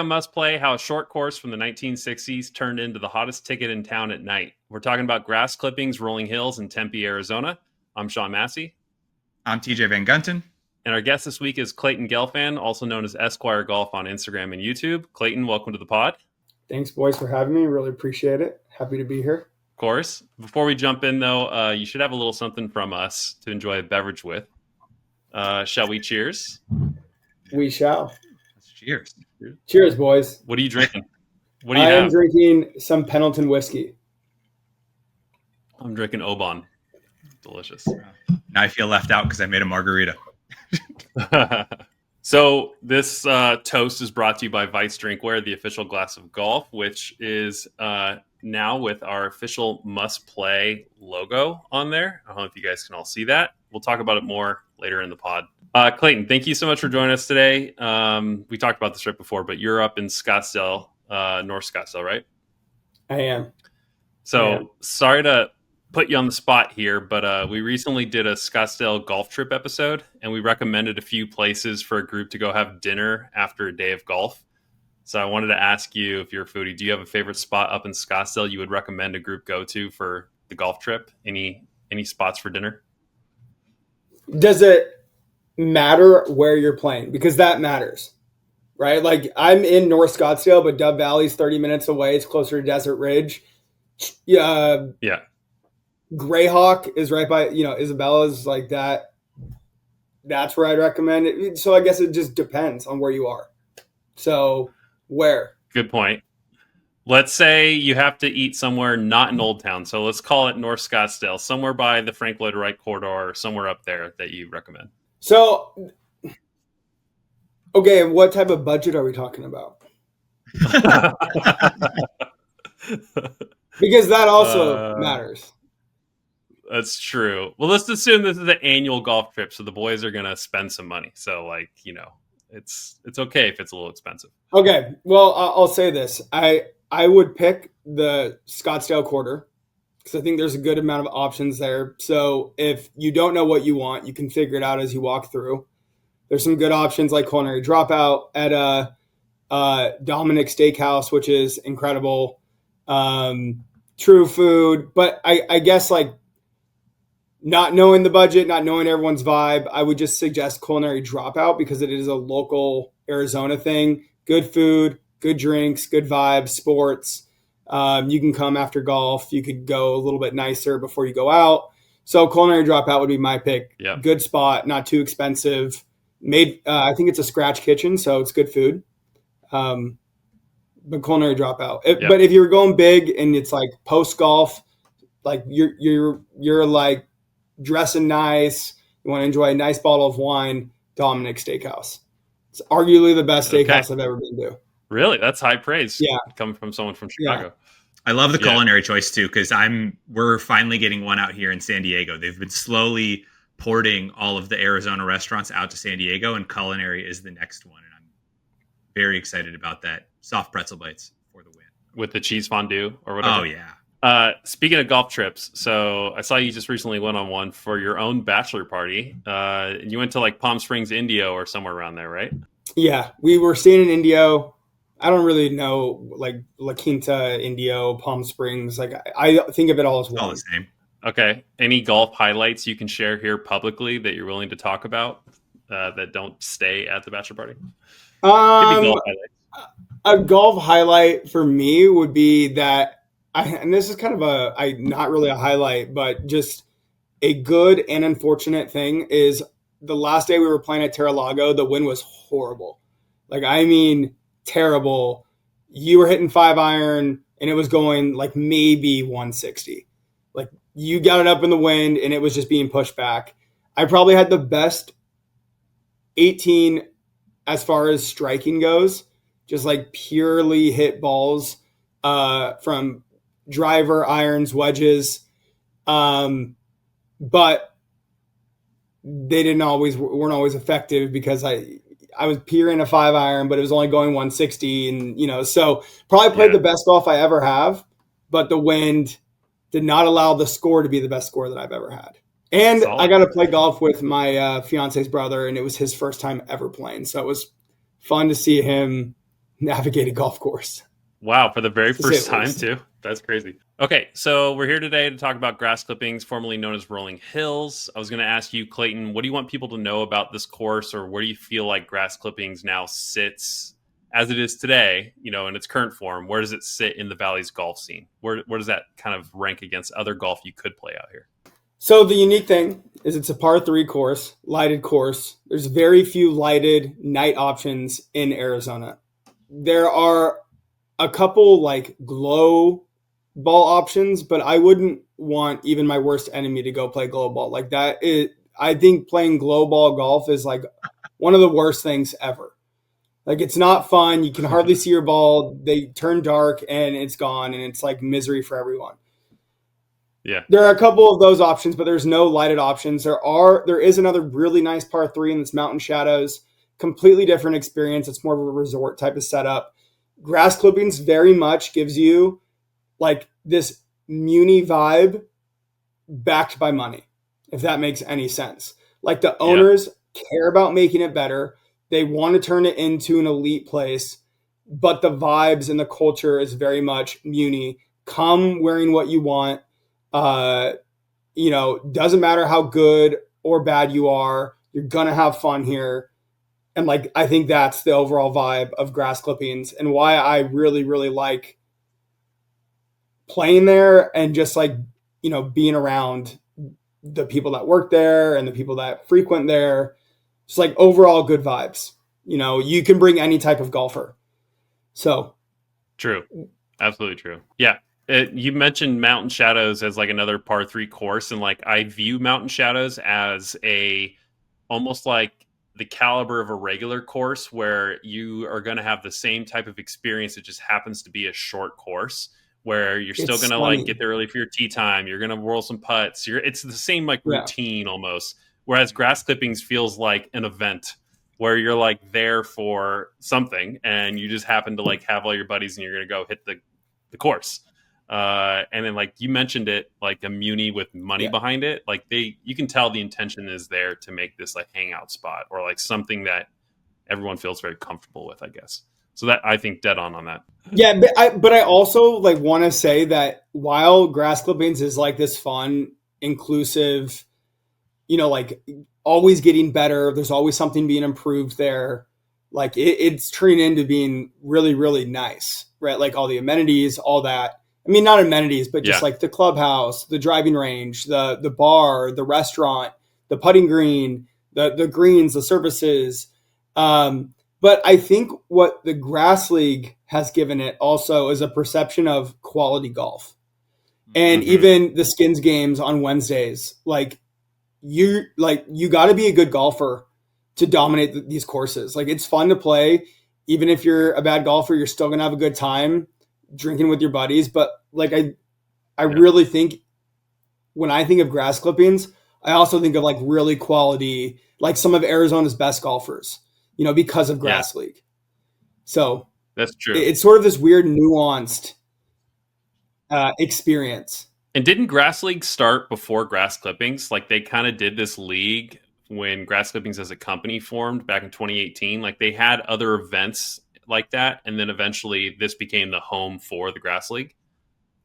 on Must Play, how a short course from the 1960s turned into the hottest ticket in town at night. We're talking about grass clippings, rolling hills in Tempe, Arizona. I'm Sean Massey. I'm TJ Van Gunten. And our guest this week is Clayton Gelfand, also known as Esquire Golf on Instagram and YouTube. Clayton, welcome to the pod. Thanks, boys, for having me. Really appreciate it. Happy to be here. Of course. Before we jump in, though, you should have a little something from us to enjoy a beverage with. Shall we cheers? We shall. Cheers. Cheers, boys. What are you drinking? What do you I have? am drinking some Pendleton whiskey. I'm drinking Oban. Delicious. Now I feel left out because I made a margarita. So this toast is brought to you by Vice Drinkware, the official glass of golf, which is now with our official Must Play logo on there. I don't know if you guys can all see that. We'll talk about it more later in the pod. Clayton, thank you so much for joining us today. We talked about this right before, but you're up in Scottsdale, North Scottsdale, right? I am. So sorry to put you on the spot here, but we recently did a Scottsdale golf trip episode, and we recommended a few places for a group to go have dinner after a day of golf. So I wanted to ask you, if you're a foodie, do you have a favorite spot up in Scottsdale you would recommend a group go to for the golf trip? Any spots for dinner? Does it matter where you're playing? Because that matters, right? Like, I'm in North Scottsdale, but Dove Valley's 30 minutes away. It's closer to Desert Ridge. Yeah. Greyhawk is right by, Isabella's like that. That's where I'd recommend it. So I guess it just depends on where you are. So where? Good point. Let's say you have to eat somewhere not in Old Town. So let's call it North Scottsdale, somewhere by the Frank Lloyd Wright corridor, or somewhere up there that you recommend. So, okay, what type of budget are we talking about? Because that also matters. That's true. Well, let's assume this is an annual golf trip, so the boys are going to spend some money. So, it's okay if it's a little expensive. Okay, well, I'll say this. I would pick the Scottsdale Quarter because I think there's a good amount of options there. So if you don't know what you want, you can figure it out as you walk through. There's some good options like Culinary Dropout at Dominic Steakhouse, which is incredible. True Food. But I guess, like, not knowing the budget, not knowing everyone's vibe, I would just suggest Culinary Dropout because it is a local Arizona thing. Good food, good drinks, good vibes, sports. You can come after golf. You could go a little bit nicer before you go out. So Culinary Dropout would be my pick. Yep. Good spot, not too expensive. I think it's a scratch kitchen, so it's good food. But Culinary Dropout. But if you're going big and it's like post golf, like you're like dressing nice, you want to enjoy a nice bottle of wine, Dominic Steakhouse. It's arguably the best steakhouse I've ever been to. Really? That's high praise. Yeah. Coming from someone from Chicago. Yeah. I love the culinary choice too, because we're finally getting one out here in San Diego. They've been slowly porting all of the Arizona restaurants out to San Diego, and Culinary is the next one. And I'm very excited about that. Soft pretzel bites for the win. With the cheese fondue or whatever. Oh, yeah. Speaking of golf trips, so I saw you just recently went on one for your own bachelor party. You went to like Palm Springs, Indio, or somewhere around there, right? Yeah, we were staying in Indio. I don't really know, like La Quinta, Indio, Palm Springs. Like, I think of it all as one. All the same. Okay. Any golf highlights you can share here publicly that you're willing to talk about that don't stay at the bachelor party? A golf highlight for me would be that. And this is kind of not really a highlight, but just a good and unfortunate thing is the last day we were playing at Terra-Lago, the wind was horrible. Like, I mean, terrible. You were hitting 5-iron and it was going like maybe 160. Like, you got it up in the wind and it was just being pushed back. I probably had the best 18 as far as striking goes, just like purely hit balls from driver, irons, wedges, but they weren't always effective because I was peering a 5-iron, but it was only going 160, and so probably played the best golf I ever have, but the wind did not allow the score to be the best score that I've ever had. And I got to play golf with my fiance's brother, and it was his first time ever playing, so it was fun to see him navigate a golf course. Wow, for the very To say first the time least. too. That's crazy. Okay, so we're here today to talk about grass clippings, formerly known as rolling hills. I was going to ask you, Clayton, what do you want people to know about this course, or where do you feel like grass clippings now sits as it is today, in its current form? Where does it sit in the Valley's golf scene? Where does that kind of rank against other golf you could play out here? So the unique thing is it's a par 3 course, lighted course. There's very few lighted night options in Arizona. There are a couple like glow ball options, but I wouldn't want even my worst enemy to go play glow ball like that. I think playing glow ball golf is like one of the worst things ever. Like it's not fun. You can hardly see your ball. They turn dark and it's gone, and it's like misery for everyone. Yeah. There are a couple of those options, but there's no lighted options. There is another really nice par 3 in this Mountain Shadows. Completely different experience. It's more of a resort type of setup. Grass clippings very much gives you like this muni vibe backed by money, if that makes any sense. Like the Yeah. owners care about making it better. They want to turn it into an elite place, but the vibes and the culture is very much muni. Come wearing what you want. Doesn't matter how good or bad you are, you're gonna have fun here. And like I think that's the overall vibe of grass clippings and why I really, really like playing there and just like, being around the people that work there and the people that frequent there. Just like overall good vibes. You can bring any type of golfer. So True. Absolutely true. Yeah. You mentioned Mountain Shadows as like another par 3 course, and like I view Mountain Shadows as almost like the caliber of a regular course where you are going to have the same type of experience. It just happens to be a short course where you're still it's going to like stunning. get there early for your tee time. You're going to whirl some putts. It's the same like Yeah. routine almost. Whereas grass clippings feels like an event where you're like there for something and you just happen to like have all your buddies and you're going to go hit the course. And then like you mentioned it, like a muni with money Yeah. behind it. Like you can tell the intention is there to make this like hangout spot or like something that everyone feels very comfortable with, I guess. So that I think dead on that. Yeah, but I also like want to say that while grass clippings is like this fun, inclusive, like always getting better. There's always something being improved there. Like it's turning into being really, really nice, right? Like all the amenities, all that. I mean, not amenities, but just Yeah. like the clubhouse, the driving range, the bar, the restaurant, the putting green, the greens, the surfaces. But I think what the Grass League has given it also is a perception of quality golf. And Mm-hmm. even the skins games on Wednesdays, you got to be a good golfer to dominate these courses. Like it's fun to play. Even if you're a bad golfer, you're still going to have a good time drinking with your buddies. But like, I really think when I think of grass clippings, I also think of like really quality, like some of Arizona's best golfers, because of Grass League. So That's true. it's sort of this weird nuanced experience. And didn't Grass League start before Grass Clippings? Like they kind of did this league when Grass Clippings as a company formed back in 2018. Like they had other events like that, and then eventually this became the home for the Grass League.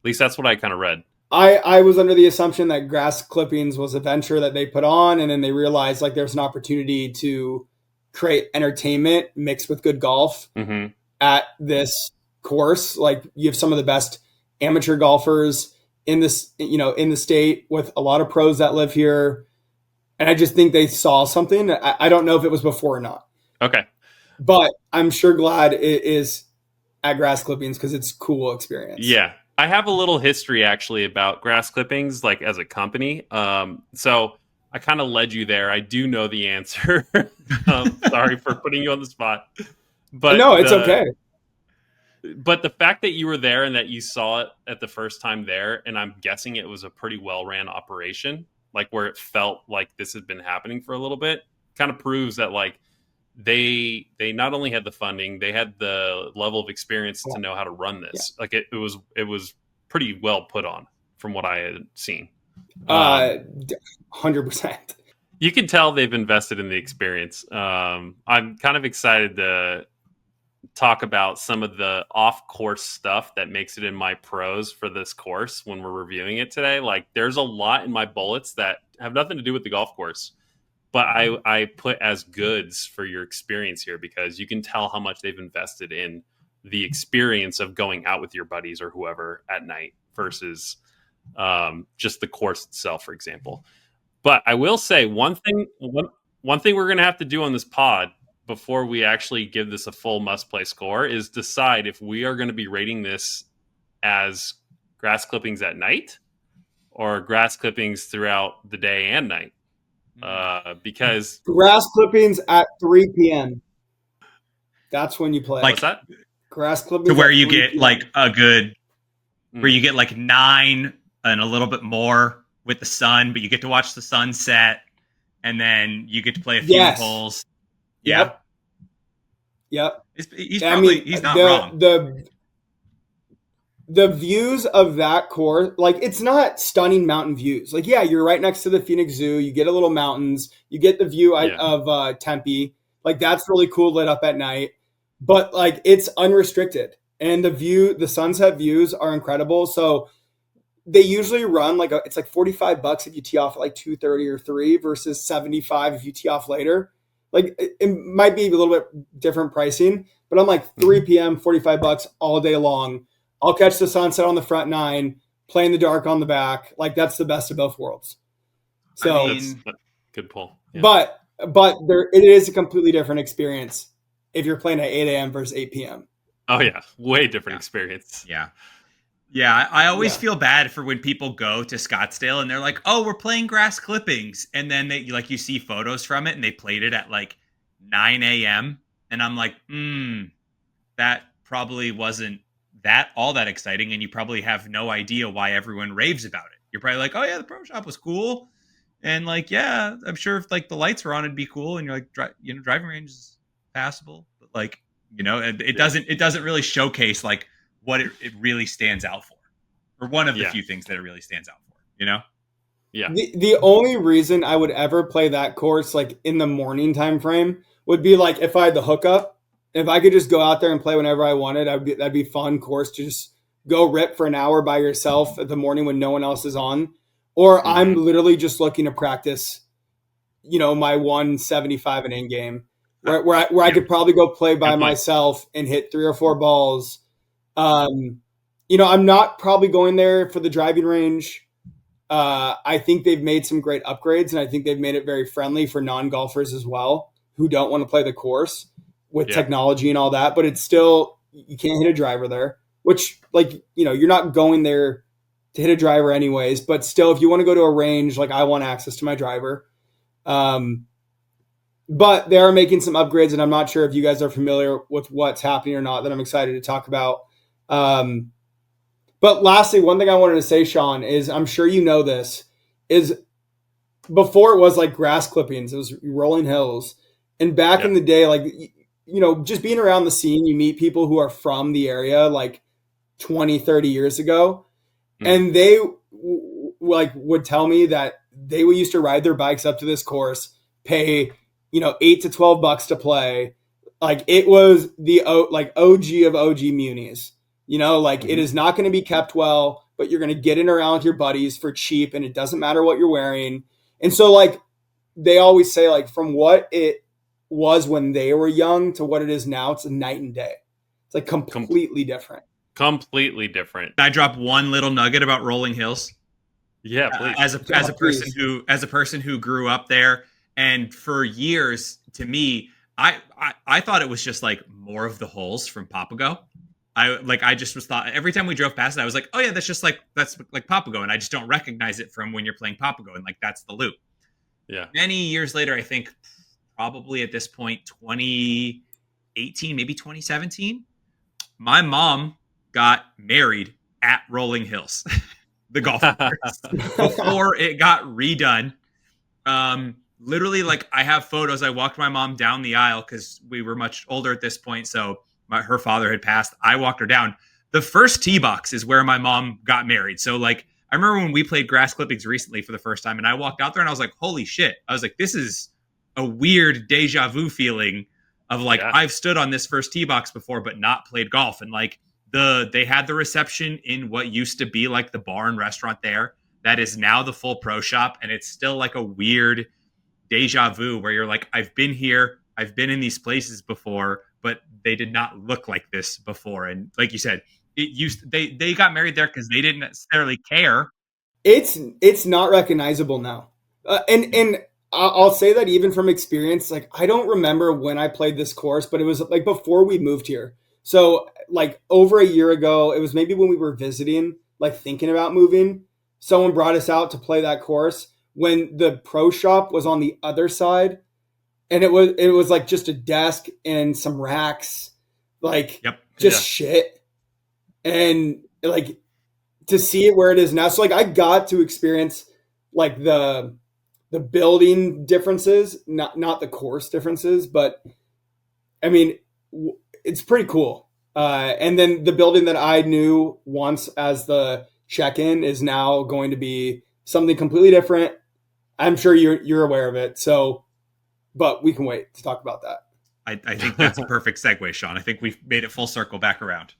At least that's what I kind of read. I was under the assumption that grass clippings was a venture that they put on, and then they realized like there's an opportunity to create entertainment mixed with good golf Mm-hmm. at this course. Like you have some of the best amateur golfers in this, in the state with a lot of pros that live here. And I just think they saw something. I don't know if it was before or not. Okay. But I'm sure glad it is at grass clippings because it's a cool experience. Yeah. I have a little history actually about Grass Clippings, like as a company. So I kind of led you there. I do know the answer. Sorry for putting you on the spot. But no, it's okay. But the fact that you were there and that you saw it at the first time there, and I'm guessing it was a pretty well ran operation, like where it felt like this had been happening for a little bit, kind of proves that like they not only had the funding, they had the level of experience to know how to run this. Like it was pretty well put on from what I had seen. 100%. You can tell they've invested in the experience. I'm kind of excited to talk about some of the off-course stuff that makes it in my pros for this course when we're reviewing it today. Like, there's a lot in my bullets that have nothing to do with the golf course, but I put as goods for your experience here, because you can tell how much they've invested in the experience of going out with your buddies or whoever at night versus just the course itself, for example. But I will say one thing we're going to have to do on this pod before we actually give this a full must play score is decide if we are going to be rating this as grass clippings at night or grass clippings throughout the day and night. Because grass clippings at 3 p.m. That's when you play. Like, what's that? Grass clippings to where at you 3 get p.m. like a good, where you get like 9 and a little bit more with the sun, but you get to watch the sunset, and then you get to play a few holes. Yeah. Yep. He's probably he's not wrong. The views of that course, like, it's not stunning mountain views. Like, yeah, you're right next to the Phoenix Zoo. You get a little mountains. You get the view of Tempe. Like, that's really cool lit up at night. But, like, it's unrestricted. And the sunset views are incredible. So they usually run it's like $45 if you tee off at like 2:30 or 3 versus $75 if you tee off later. Like, it might be a little bit different pricing, but I'm like 3 p.m., $45 all day long. I'll catch the sunset on the front 9, play in the dark on the back. Like, that's the best of both worlds. So, that's good pull. Yeah. But it is a completely different experience if you're playing at 8 a.m. versus 8 p.m. Oh yeah, way different experience. Yeah. Yeah, I always feel bad for when people go to Scottsdale and they're like, "Oh, we're playing grass clippings," and then they you see photos from it and they played it at like 9 a.m. and I'm like, that probably wasn't all that exciting, and you probably have no idea why everyone raves about it. You're probably like, "Oh yeah, the pro shop was cool," and like, yeah, I'm sure if like the lights were on, it'd be cool, and you're like, driving range is passable, but like, it doesn't really showcase like what it really stands out for, or one of the few things that it really stands out for, Yeah. The only reason I would ever play that course like in the morning time frame would be like if I had the hookup. If I could just go out there and play whenever I wanted, that'd be fun course to just go rip for an hour by yourself at the morning when no one else is on. Or I'm literally just looking to practice, my 175 and in game where I could probably go play by myself and hit 3 or 4 balls. I'm not probably going there for the driving range. I think they've made some great upgrades, and I think they've made it very friendly for non-golfers as well who don't want to play the course with technology and all that. But it's still, you can't hit a driver there, which, like, you're not going there to hit a driver anyways. But still, if you want to go to a range, like, I want access to my driver. But they are making some upgrades, and I'm not sure if you guys are familiar with what's happening or not, that I'm excited to talk about. But lastly, one thing I wanted to say, Sean, is I'm sure you know this, is before it was like grass clippings, it was rolling hills. And back in the day, like, just being around the scene, you meet people who are from the area like 20, 30 years ago. And they would tell me that they used to ride their bikes up to this course, pay, $8 to $12 to play. Like, it was the OG of OG munis. It is not going to be kept well, but you're going to get in around with your buddies for cheap, and it doesn't matter what you're wearing. And so, like, they always say, like, from what it was when they were young to what it is now, it's a night and day. It's like completely different. Completely different. Can I drop one little nugget about rolling hills? Yeah, please. As a person who grew up there, and for years, to me, I thought it was just like more of the holes from Papago. I just was thought every time we drove past it, I was like, oh yeah, that's like Papago, and I just don't recognize it from when you're playing Papago, and like that's the loop. Yeah. Many years later, I think probably at this point, 2018, maybe 2017, my mom got married at Rolling Hills, the golf course, before it got redone. Literally, like, I have photos. I walked my mom down the aisle because we were much older at this point, so her father had passed. I walked her down. The first tee box is where my mom got married. So, like, I remember when we played grass clippings recently for the first time, and I walked out there and I was like, holy shit. I was like, this is a weird deja vu feeling of like, Yeah. I've stood on this first tee box before, but not played golf. And like they had the reception in what used to be like the bar and restaurant there. That is now the full pro shop. And it's still like a weird deja vu where you're like, I've been here, I've been in these places before, but they did not look like this before. And like you said, they got married there because they didn't necessarily care. It's not recognizable now, and I'll say that even from experience. Like, I don't remember when I played this course, but it was like before we moved here. So like over a year ago, it was maybe when we were visiting, like thinking about moving. Someone brought us out to play that course when the pro shop was on the other side, and it was like just a desk and some racks, like Yep. just shit, and like to see it where it is now. So like I got to experience like the building differences, not the course differences, but I mean it's pretty cool. And then the building that I knew once as the check-in is now going to be something completely different. I'm sure you're aware of it. So, but we can wait to talk about that. I think that's a perfect segue, Sean. I think we've made it full circle back around.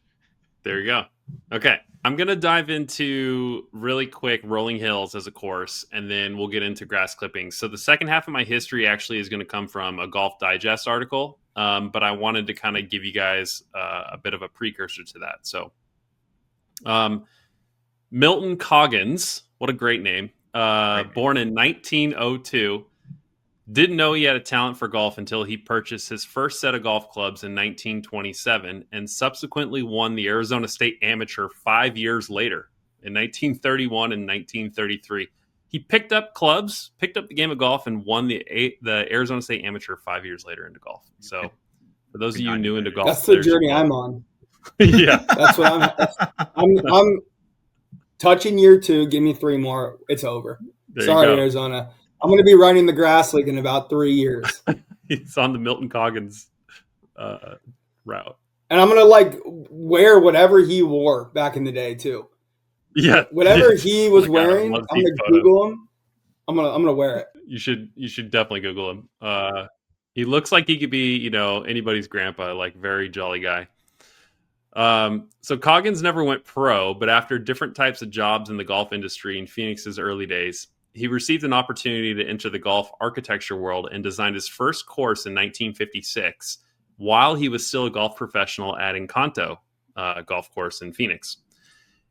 There you go. Okay. I'm going to dive into really quick Rolling Hills as a course, and then we'll get into grass clippings. So the second half of my history actually is going to come from a Golf Digest article, but I wanted to kind of give you guys a bit of a precursor to that. So Milton Coggins, what a great name, born in 1902. Didn't know he had a talent for golf until he purchased his first set of golf clubs in 1927 and subsequently won the Arizona State Amateur 5 years later in 1931 and 1933. He picked up clubs, picked up the game of golf, and won the Arizona State Amateur 5 years later into golf. So for those of you new into golf, that's the journey I'm on. Yeah. That's what I'm touching year 2. Give me 3 more. It's over. Sorry, Arizona. I'm going to be running the grass league in about 3 years. It's on the Milton Coggins route. And I'm going to like wear whatever he wore back in the day too. Yeah. Whatever he was wearing, I'm going to Google him. I'm going to wear it. You should definitely Google him. He looks like he could be, anybody's grandpa, like very jolly guy. So Coggins never went pro, but after different types of jobs in the golf industry in Phoenix's early days, he received an opportunity to enter the golf architecture world and designed his first course in 1956 while he was still a golf professional at Encanto golf course in Phoenix.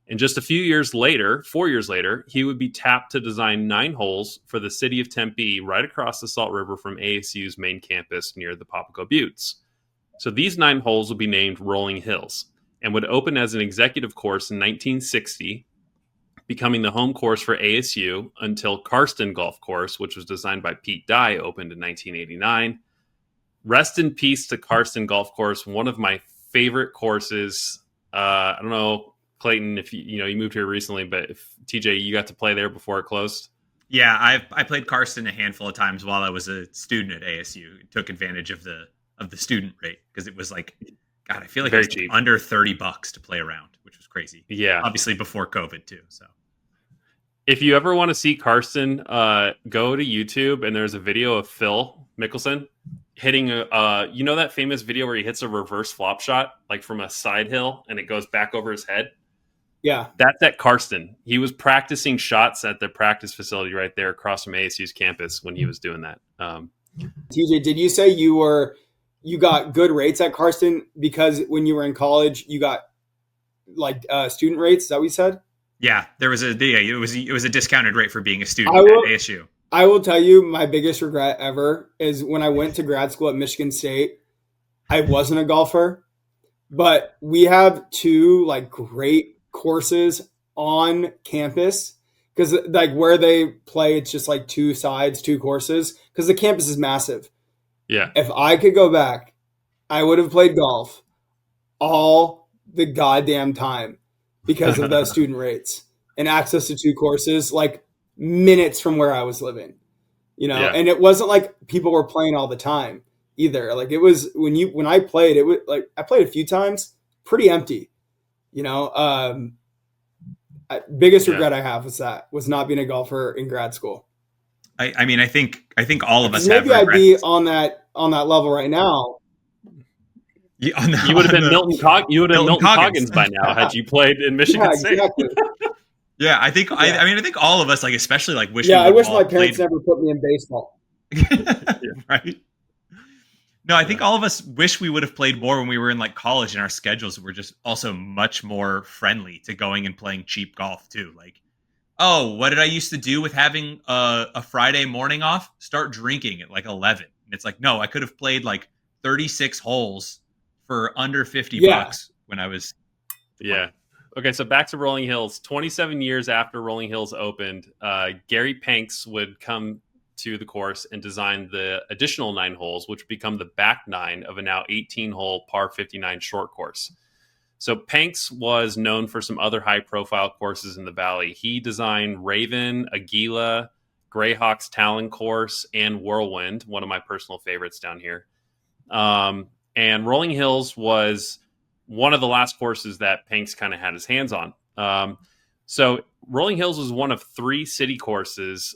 And just 4 years later, he would be tapped to design 9 holes for the city of Tempe right across the Salt River from ASU's main campus near the Papago Buttes. So these 9 holes would be named Rolling Hills and would open as an executive course in 1960, becoming the home course for ASU until Karsten Golf Course, which was designed by Pete Dye, opened in 1989. Rest in peace to Karsten Golf Course, one of my favorite courses. I don't know, Clayton, if you moved here recently, but if TJ, you got to play there before it closed? Yeah, I played Karsten a handful of times while I was a student at ASU. Took advantage of the student rate because it was like, God, I feel like very it was cheap, under $30 to play around, which was crazy. Yeah, obviously before COVID too. So, if you ever want to see Karsten, go to YouTube and there's a video of Phil Mickelson hitting that famous video where he hits a reverse flop shot like from a side hill and it goes back over his head. Yeah, that's at Karsten. He was practicing shots at the practice facility right there across from ASU's campus when he was doing that. TJ, did you say you got good rates at Karsten because when you were in college you got like student rates? Is that what you said? Yeah, it was a discounted rate for being a student at ASU. I will tell you my biggest regret ever is when I went to grad school at Michigan State. I wasn't a golfer, but we have 2 like great courses on campus because like where they play, it's just like 2 sides, 2 courses because the campus is massive. Yeah. If I could go back, I would have played golf all the goddamn time because of the student rates and access to 2 courses, like minutes from where I was living, Yeah. And it wasn't like people were playing all the time either. Like it was when I played, it was like I played a few times, pretty empty, biggest regret I have was not being a golfer in grad school. I mean, I think all of us maybe have I'd be on that level right now. You would have been Milton Milton Coggins by now had you played in Michigan Yeah, State. exactly. Yeah, I think I think all of us, like, especially, like, wish we Yeah, I would wish have my all parents played. never put me in baseball. Right. No, I think Yeah. all of us wish we would have played more when we were in, like, college, and our schedules were just also much more friendly to going and playing cheap golf too. Like, oh, what did I used to do with having a Friday morning off? Start drinking at like 11. And it's like, no, I could have played like 36 holes for under 50 Yeah. bucks when I was 20. Yeah. Okay, so back to Rolling Hills. 27 years after Rolling Hills opened, Gary Panks would come to the course and design the additional 9 holes, which would become the back 9 of a now 18-hole par 59 short course. So Panks was known for some other high-profile courses in the Valley. He designed Raven, Aguila, Greyhawk's Talon course, and Whirlwind, one of my personal favorites down here. And Rolling Hills was one of the last courses that Panks kind of had his hands on. So Rolling Hills was one of 3 city courses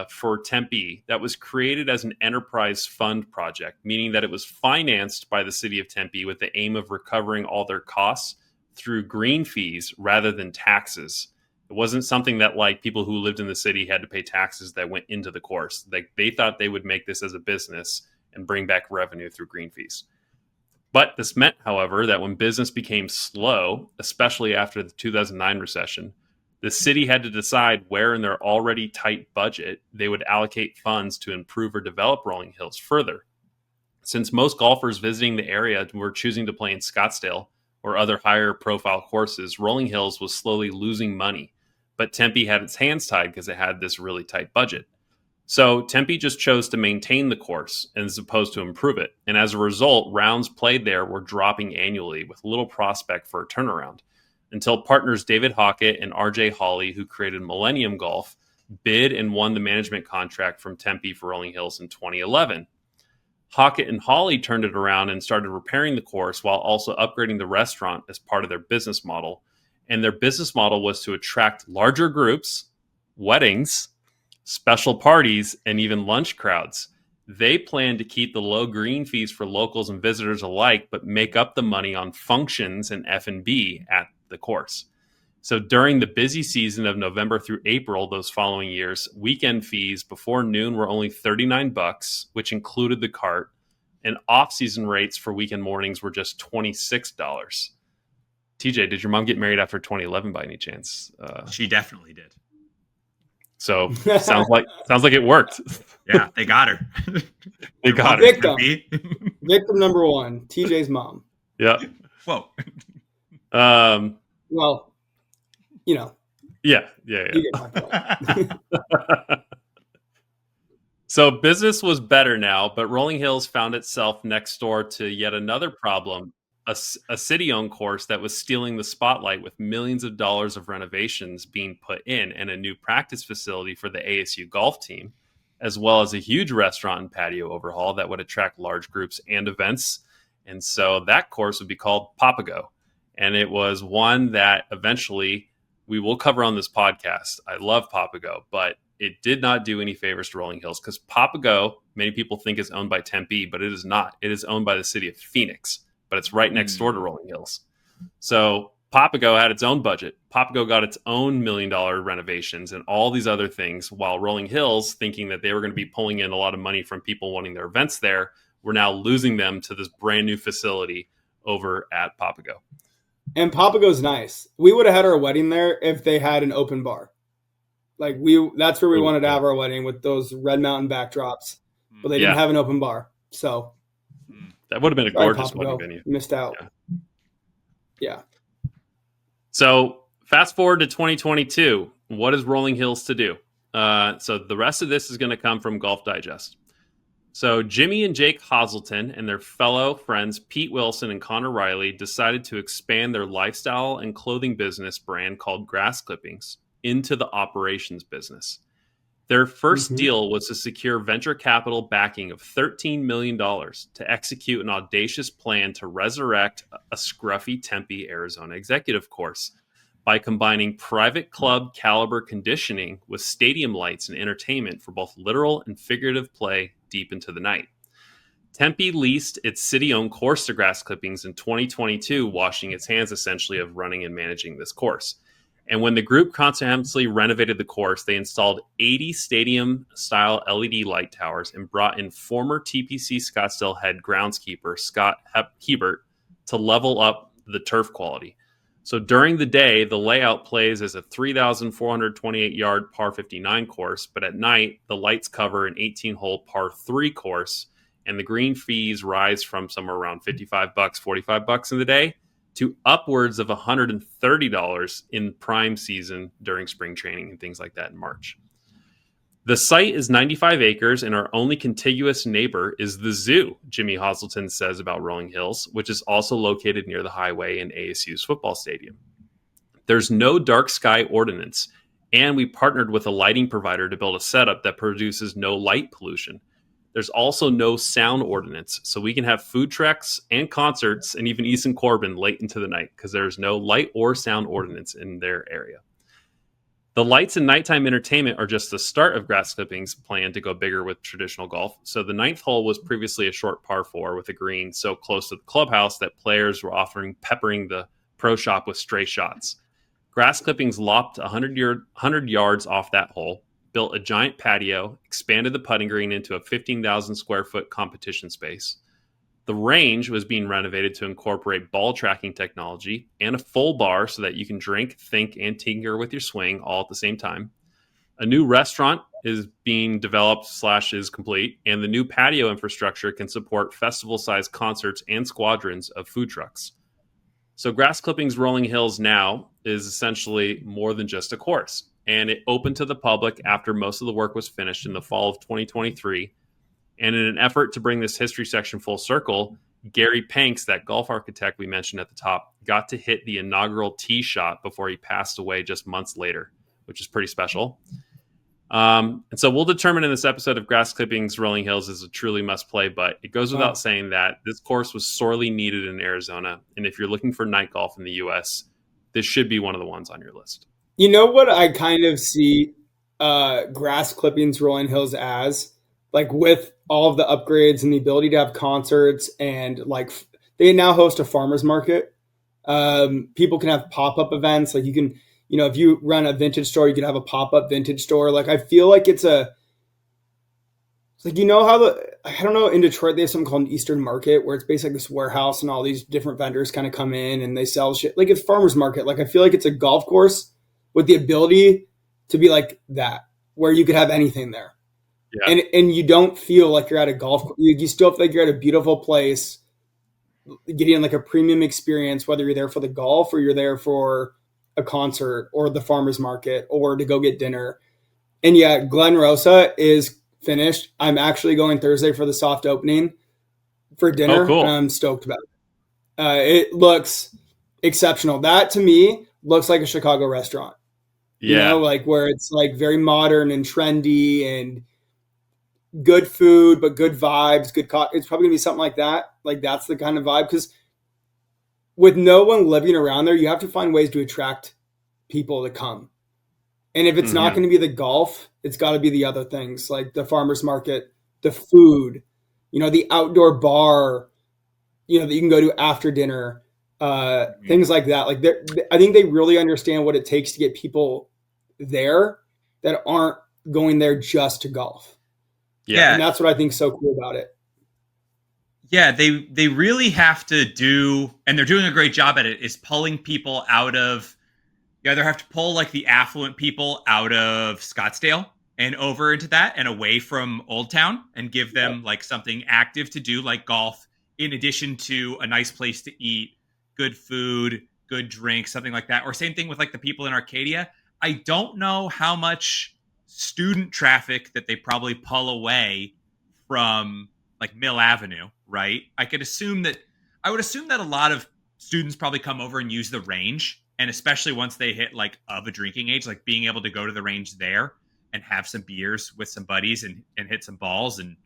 for Tempe that was created as an enterprise fund project, meaning that it was financed by the city of Tempe with the aim of recovering all their costs through green fees rather than taxes. It wasn't something that, like, people who lived in the city had to pay taxes that went into the course. They thought they would make this as a business and bring back revenue through green fees. But this meant, however, that when business became slow, especially after the 2009 recession, the city had to decide where in their already tight budget they would allocate funds to improve or develop Rolling Hills further. Since most golfers visiting the area were choosing to play in Scottsdale or other higher profile courses, Rolling Hills was slowly losing money. But Tempe had its hands tied because it had this really tight budget. So Tempe just chose to maintain the course as opposed to improve it. And as a result, rounds played there were dropping annually with little prospect for a turnaround until partners David Hockett and RJ Hawley, who created Millennium Golf, bid and won the management contract from Tempe for Rolling Hills in 2011. Hockett and Hawley turned it around and started repairing the course while also upgrading the restaurant as part of their business model. And their business model was to attract larger groups, weddings, special parties, and even lunch crowds. They plan to keep the low green fees for locals and visitors alike, but make up the money on functions and F&B at the course. So during the busy season of November through April those following years, weekend fees before noon were only $39, which included the cart, and off-season rates for weekend mornings were just $26. TJ, did your mom get married after 2011 by any chance? She definitely did. So sounds like it worked. Yeah, they got her. They got her. Victim. Victim number 1, TJ's mom. Yeah. Whoa. Well, you know. Yeah. You get my point. So business was better now, but Rolling Hills found itself next door to yet another problem, a city-owned course that was stealing the spotlight with millions of dollars of renovations being put in and a new practice facility for the ASU golf team, as well as a huge restaurant and patio overhaul that would attract large groups and events. And so that course would be called Papago. And it was one that eventually we will cover on this podcast. I love Papago, but it did not do any favors to Rolling Hills because Papago, many people think is owned by Tempe, but it is not. It is owned by the city of Phoenix, but it's right next door to Rolling Hills. So Papago had its own budget. Papago got its own $1 million renovations and all these other things, while Rolling Hills, thinking that they were going to be pulling in a lot of money from people wanting their events there, were now losing them to this brand new facility over at Papago. And Papago's nice. We would have had our wedding there if they had an open bar. Like that's where we wanted to have our wedding, with those Red Mountain backdrops, but they didn't have an open bar. So that would have been a gorgeous wedding venue. Missed out. Yeah. So fast forward to 2022. What is Rolling Hills to do? So the rest of this is going to come from Golf Digest. So Jimmy and Jake Hazelton and their fellow friends Pete Wilson and Connor Riley decided to expand their lifestyle and clothing business brand called Grass Clippings into the operations business. Their first deal was to secure venture capital backing of $13 million to execute an audacious plan to resurrect a scruffy Tempe, Arizona executive course by combining private club caliber conditioning with stadium lights and entertainment for both literal and figurative play deep into the night. Tempe leased its city-owned course to Grass Clippings in 2022, washing its hands essentially of running and managing this course. And when the group comprehensively renovated the course, they installed 80 stadium-style LED light towers and brought in former TPC Scottsdale head groundskeeper Scott Hebert to level up the turf quality. So during the day, the layout plays as a 3,428-yard par 59 course, but at night, the lights cover an 18-hole par 3 course, and the green fees rise from somewhere around $55, $45 in the day to upwards of $130 in prime season during spring training and things like that in March. The site is 95 acres, and our only contiguous neighbor is the zoo, Jimmy Hazelton says about Rolling Hills, which is also located near the highway and ASU's football stadium. There's no dark sky ordinance, and we partnered with a lighting provider to build a setup that produces no light pollution. There's also no sound ordinance, so we can have food trucks and concerts and even Easton Corbin late into the night because there's no light or sound ordinance in their area. The lights and nighttime entertainment are just the start of Grass Clipping's plan to go bigger with traditional golf. So the ninth hole was previously a short par 4 with a green so close to the clubhouse that players were peppering the pro shop with stray shots. Grass Clippings lopped 100 yards off that hole, built a giant patio, expanded the putting green into a 15,000 square foot competition space. The range was being renovated to incorporate ball tracking technology and a full bar so that you can drink, think, and tinker with your swing all at the same time. A new restaurant is being developed / is complete, and the new patio infrastructure can support festival-sized concerts and squadrons of food trucks. So Grass Clippings Rolling Hills now is essentially more than just a course, and it opened to the public after most of the work was finished in the fall of 2023. And in an effort to bring this history section full circle, Gary Panks, that golf architect we mentioned at the top, got to hit the inaugural tee shot before he passed away just months later, which is pretty special. And so we'll determine in this episode if Grass Clippings Rolling Hills is a truly must-play, but it goes without saying that this course was sorely needed in Arizona. And if you're looking for night golf in the U.S., this should be one of the ones on your list. You know what I kind of see Grass Clippings Rolling Hills as? Like with all of the upgrades and the ability to have concerts and like they now host a farmer's market. People can have pop-up events. Like you can, if you run a vintage store, you can have a pop-up vintage store. Like I feel like it's like, how I don't know, in Detroit, they have something called an Eastern Market where it's basically this warehouse and all these different vendors kind of come in and they sell shit. Like it's farmer's market. Like I feel like it's a golf course with the ability to be like that, where you could have anything there. Yeah. And you don't feel like you're at a golf course. You still feel like you're at a beautiful place, getting like a premium experience, whether you're there for the golf or you're there for a concert or the farmer's market or to go get dinner. And yeah, Glen Rosa is finished. I'm actually going Thursday for the soft opening for dinner. Oh, cool. And I'm stoked about it. It looks exceptional. That to me looks like a Chicago restaurant. Yeah. Like where it's like very modern and trendy and good food, but good vibes, good it's probably gonna be something like that. Like that's the kind of vibe, because with no one living around there, you have to find ways to attract people to come. And if it's not going to be the golf, it's got to be the other things like the farmer's market, the food, the outdoor bar, that you can go to after dinner, things like that. Like I think they really understand what it takes to get people there that aren't going there just to golf. Yeah. And that's what I think is so cool about it. Yeah, they really have to do, and they're doing a great job at it, is pulling people out of, you either have to pull like the affluent people out of Scottsdale and over into that and away from Old Town and give them like something active to do like golf, in addition to a nice place to eat, good food, good drink, something like that. Or same thing with like the people in Arcadia. I don't know how much student traffic that they probably pull away from like Mill Avenue, right? I would assume that a lot of students probably come over and use the range. And especially once they hit like of a drinking age, like being able to go to the range there and have some beers with some buddies and hit some balls and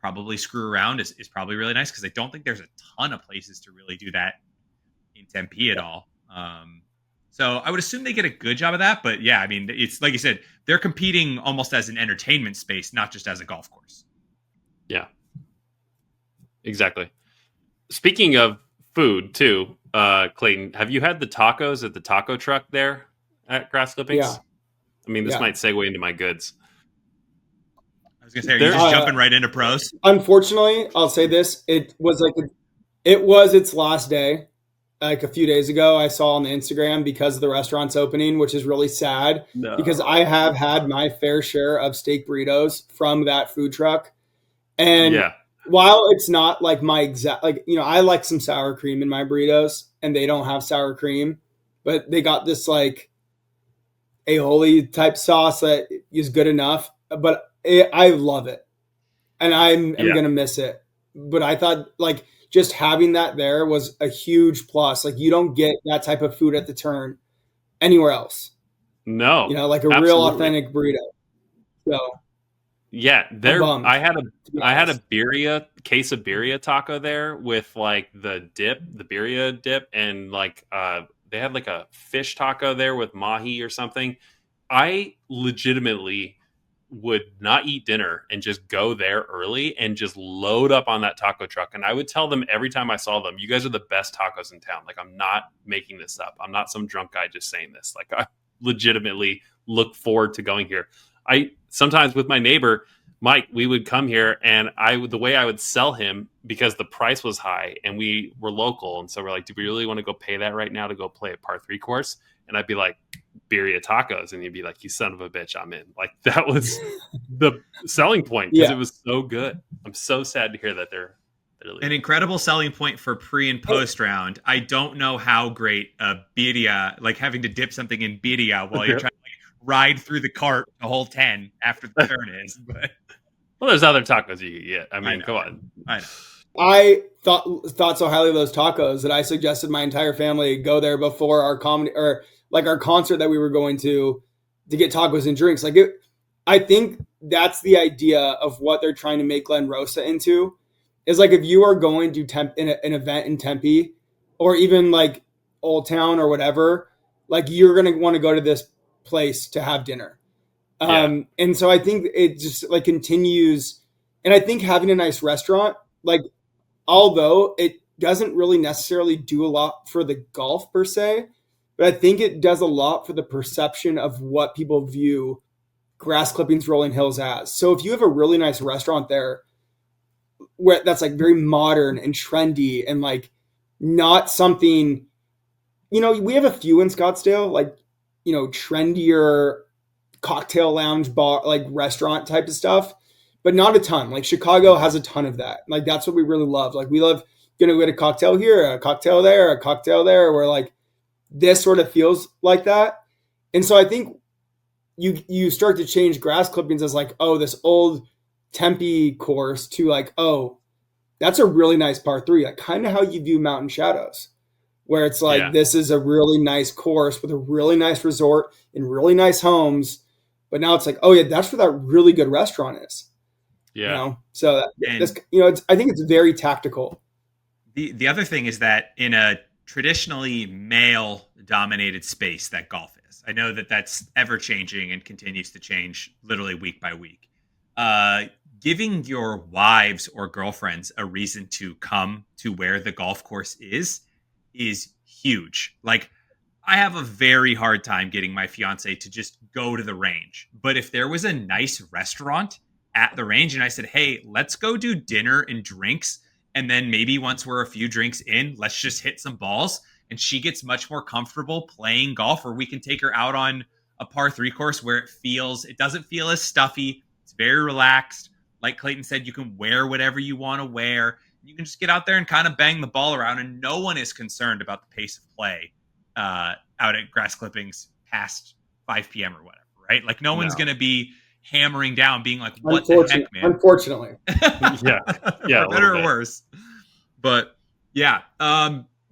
probably screw around is probably really nice, because I don't think there's a ton of places to really do that in Tempe at all. So I would assume they get a good job of that. But yeah, I mean, it's like you said, they're competing almost as an entertainment space, not just as a golf course. Yeah. Exactly. Speaking of food, too, Clayton, have you had the tacos at the taco truck there at Grass Yeah, Clippings? I mean, this yeah. might segue into my goods. I was gonna say, are you There, just jumping right into pros? Unfortunately, I'll say this: it was its last day. Like a few days ago, I saw on the Instagram because the restaurant's opening, which is really sad because I no. have had my fair share of steak burritos from that food truck. And Yeah. while it's not like my exact, like, I like some sour cream in my burritos and they don't have sour cream, but they got this like aioli type sauce that is good enough. But I love it and I'm Yeah. going to miss it. But I thought like just having that there was a huge plus. Like you don't get that type of food at the turn anywhere else, No, like a real absolutely. authentic burrito. So Yeah, I'm there. bummed, to be I had a honest. birria case of birria taco there with like the dip, the birria dip, and like they had like a fish taco there with mahi or something. I legitimately would not eat dinner and just go there early and just load up on that taco truck. And I would tell them every time I saw them, "You guys are the best tacos in town." Like I'm not making this up. I'm not some drunk guy just saying this. Like I legitimately look forward to going here. I sometimes with my neighbor Mike, we would come here, and the way I would sell him because the price was high, and we were local, and so we're like, do we really want to go pay that right now to go play a par 3 course? And I'd be like, birria tacos, and he'd be like, you son of a bitch, I'm in. Like that was the selling point because Yeah. it was so good. I'm so sad to hear that they're An leaving. incredible selling point for pre and post round. I don't know how great a birria, like having to dip something in birria while you're trying to like ride through the cart the whole 10 after the turn is. But Well, there's other tacos you can get. I I mean, know, come on. I know. I thought so highly of those tacos that I suggested my entire family go there before our comedy or like our concert that we were going to get tacos and drinks. I think that's the idea of what they're trying to make Glen Rosa into. Is like if you are going to an event in Tempe, or even like Old Town or whatever, like you're gonna want to go to this place to have dinner. Yeah. And so I think it just like continues, and I think having a nice restaurant, like although it doesn't really necessarily do a lot for the golf per se, but I think it does a lot for the perception of what people view Grass Clippings Rolling Hills as. So if you have a really nice restaurant there where that's like very modern and trendy and like not something, we have a few in Scottsdale, like, trendier cocktail lounge bar, like restaurant type of stuff, but not a ton. Like Chicago has a ton of that. Like that's what we really love. Like we love gonna get a cocktail here, a cocktail there, a cocktail there, where like this sort of feels like that. And so I think you start to change Grass Clippings as like, oh, this old Tempe course to like, oh, that's a really nice par 3. Like kind of how you view Mountain Shadows, where it's like Yeah. this is a really nice course with a really nice resort and really nice homes. But now it's like, oh yeah, that's where that really good restaurant is. Yeah. So And I think it's very tactical. the other thing is that in a traditionally male dominated space that golf is, I know that that's ever changing and continues to change literally week by week. Uh, Giving your wives or girlfriends a reason to come to where the golf course is huge. Like I have a very hard time getting my fiance to just go to the range. But if there was a nice restaurant at the range and I said, hey, let's go do dinner and drinks. And then maybe once we're a few drinks in, let's just hit some balls. And she gets much more comfortable playing golf, or we can take her out on a par 3 course where it doesn't feel as stuffy. It's very relaxed. Like Clayton said, you can wear whatever you want to wear. You can just get out there and kind of bang the ball around, and no one is concerned about the pace of play out at Grass Clippings past 5 p.m. or whatever, right? Like no one's No. going to be hammering down, being like, "What the heck, man?" Unfortunately, Yeah. Yeah. For A little better or bit. worse. But yeah,